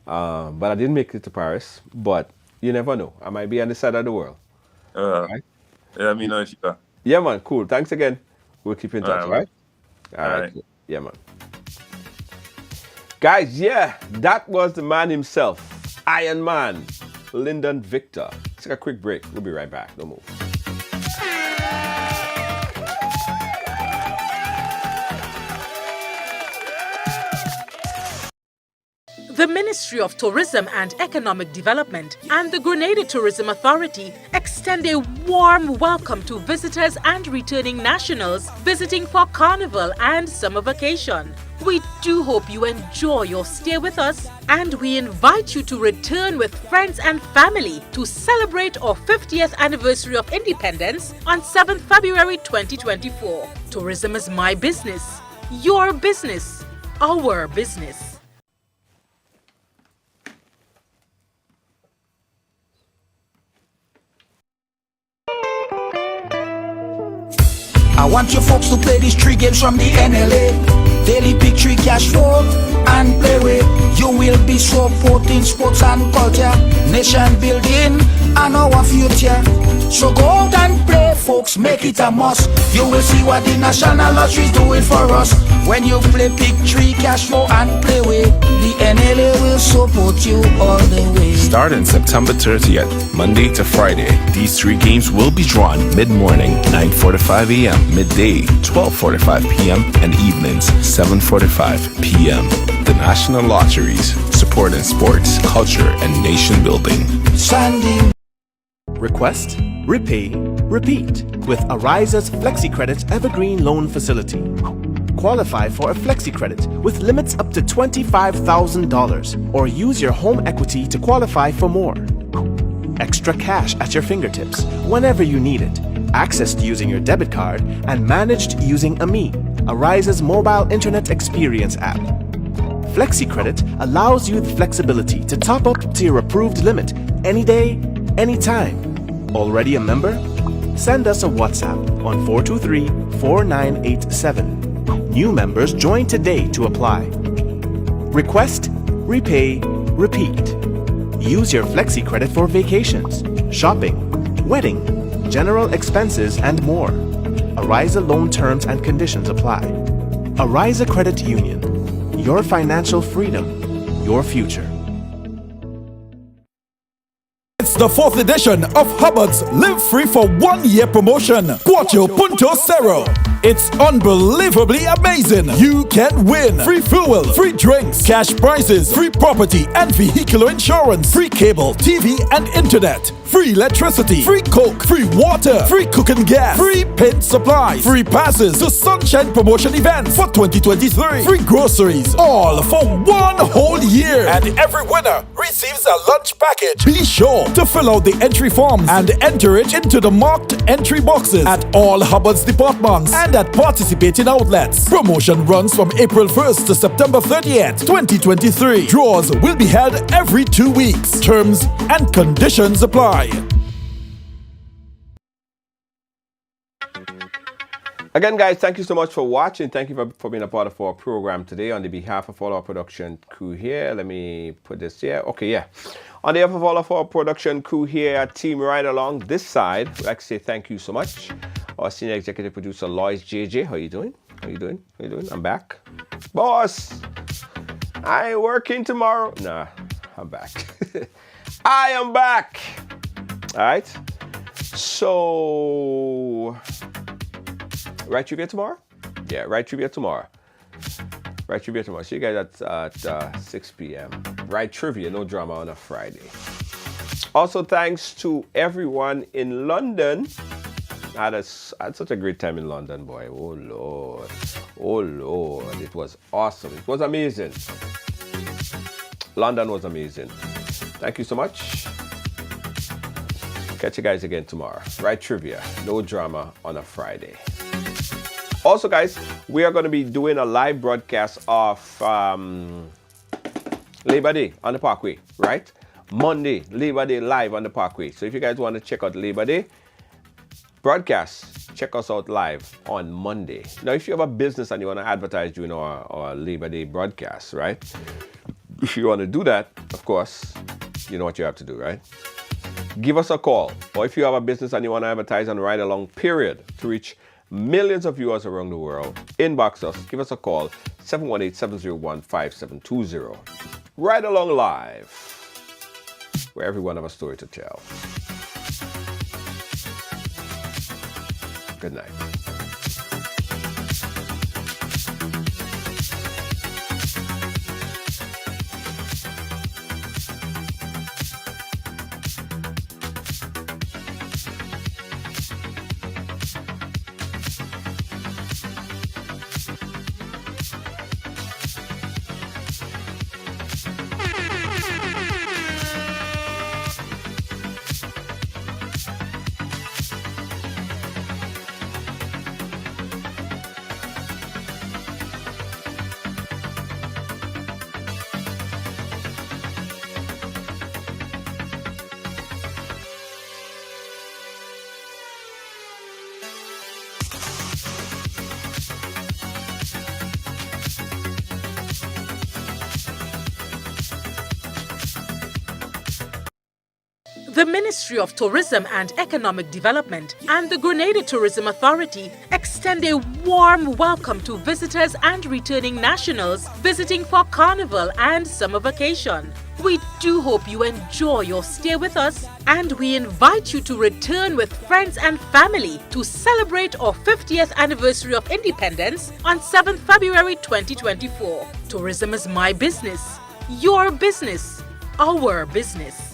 But I didn't make it to Paris. But you never know. I might be on the side of the world. Right? Yeah, let me know if you are. Yeah, man. Cool. Thanks again. We'll keep in touch, All right? right. All right. Cool. Yeah, man. Guys, yeah, that was the man himself, Iron Man, Lindon Victor. Let's take a quick break. We'll be right back. Don't move. The Ministry of Tourism and Economic Development and the Grenada Tourism Authority extend a warm welcome to visitors and returning nationals visiting for Carnival and summer vacation. We do hope you enjoy your stay with us, and we invite you to return with friends and family to celebrate our 50th anniversary of independence on 7th February 2024. Tourism is my business, your business, our business. I want you folks to play these 3 games from the NLA. Daily pick 3 cash flow and play with. You will be supporting sports and culture, nation building and our future. So go out and play, folks, make it a must. You will see what the National Lottery is doing for us. When you play pick 3 cash flow and play with, the NLA will support you all the way. Starting September 30th, Monday to Friday, these 3 games will be drawn mid-morning, 9:45 a.m., midday, 12:45 p.m., and evenings, 7:45 p.m. The National Lotteries, supporting sports, culture, and nation building. Standing. Request, repay, repeat with Ariza's FlexiCredit Evergreen Loan Facility. Qualify for a FlexiCredit with limits up to $25,000 or use your home equity to qualify for more. Extra cash at your fingertips whenever you need it. Accessed using your debit card and managed using AMI, Ariza's mobile internet experience app. FlexiCredit allows you the flexibility to top up to your approved limit any day, anytime. Already a member? Send us a WhatsApp on 423-4987. New members join today to apply. Request, repay, repeat. Use your FlexiCredit for vacations, shopping, wedding, general expenses, and more. Ariza loan terms and conditions apply. Ariza Credit Union. Your financial freedom, your future. It's the 4th edition of Hubbard's Live Free for 1 year promotion, Cuatro Punto Cero. It's unbelievably amazing. You can win free fuel, free drinks, cash prizes, free property and vehicular insurance, free cable, TV and internet, free electricity, free coke, free water, free cooking gas, free paint supplies, free passes to Sunshine Promotion events for 2023, free groceries, all for 1 whole year. And every winner receives a lunch package. Be sure to fill out the entry forms and enter it into the marked entry boxes at all Hubbard's departments and at participating outlets. Promotion runs from April 1st to September 30th, 2023. Draws will be held every 2 weeks. Terms and conditions apply. Again, guys, thank you so much for watching. Thank you for being a part of our program today. On the behalf of all our production crew here, let me put this here. Okay, yeah. On behalf of all of our production crew here at Team Ridealong, this side, I'd like to say thank you so much. Our senior executive producer, Lois JJ. How you doing? How you doing? How you doing? I'm back. Boss, I ain't working tomorrow. Nah, I'm back. I am back. All right. So, Right Trivia tomorrow? Yeah, Right Trivia tomorrow. Right Trivia tomorrow. See you guys at 6 p.m. Right Trivia, no drama on a Friday. Also, thanks to everyone in London. I had such a great time in London, boy. Oh, Lord. Oh, Lord. It was awesome. It was amazing. London was amazing. Thank you so much. Catch you guys again tomorrow. Right Trivia, no drama on a Friday. Also, guys, we are going to be doing a live broadcast of Labor Day on the Parkway, right? Monday, Labor Day live on the Parkway. So if you guys want to check out Labor Day, broadcast, check us out live on Monday. Now, if you have a business and you want to advertise during our Labor Day broadcast, right? If you want to do that, of course, you know what you have to do, right? Give us a call. Or if you have a business and you want to advertise on Ridealong, period, to reach millions of viewers around the world, inbox us. Give us a call, 718-701-5720. Ridealong Live, where everyone has a story to tell. Good night. The Ministry of Tourism and Economic Development and the Grenada Tourism Authority extend a warm welcome to visitors and returning nationals visiting for Carnival and summer vacation. We do hope you enjoy your stay with us, and we invite you to return with friends and family to celebrate our 50th anniversary of independence on 7th February 2024. Tourism is my business, your business, our business.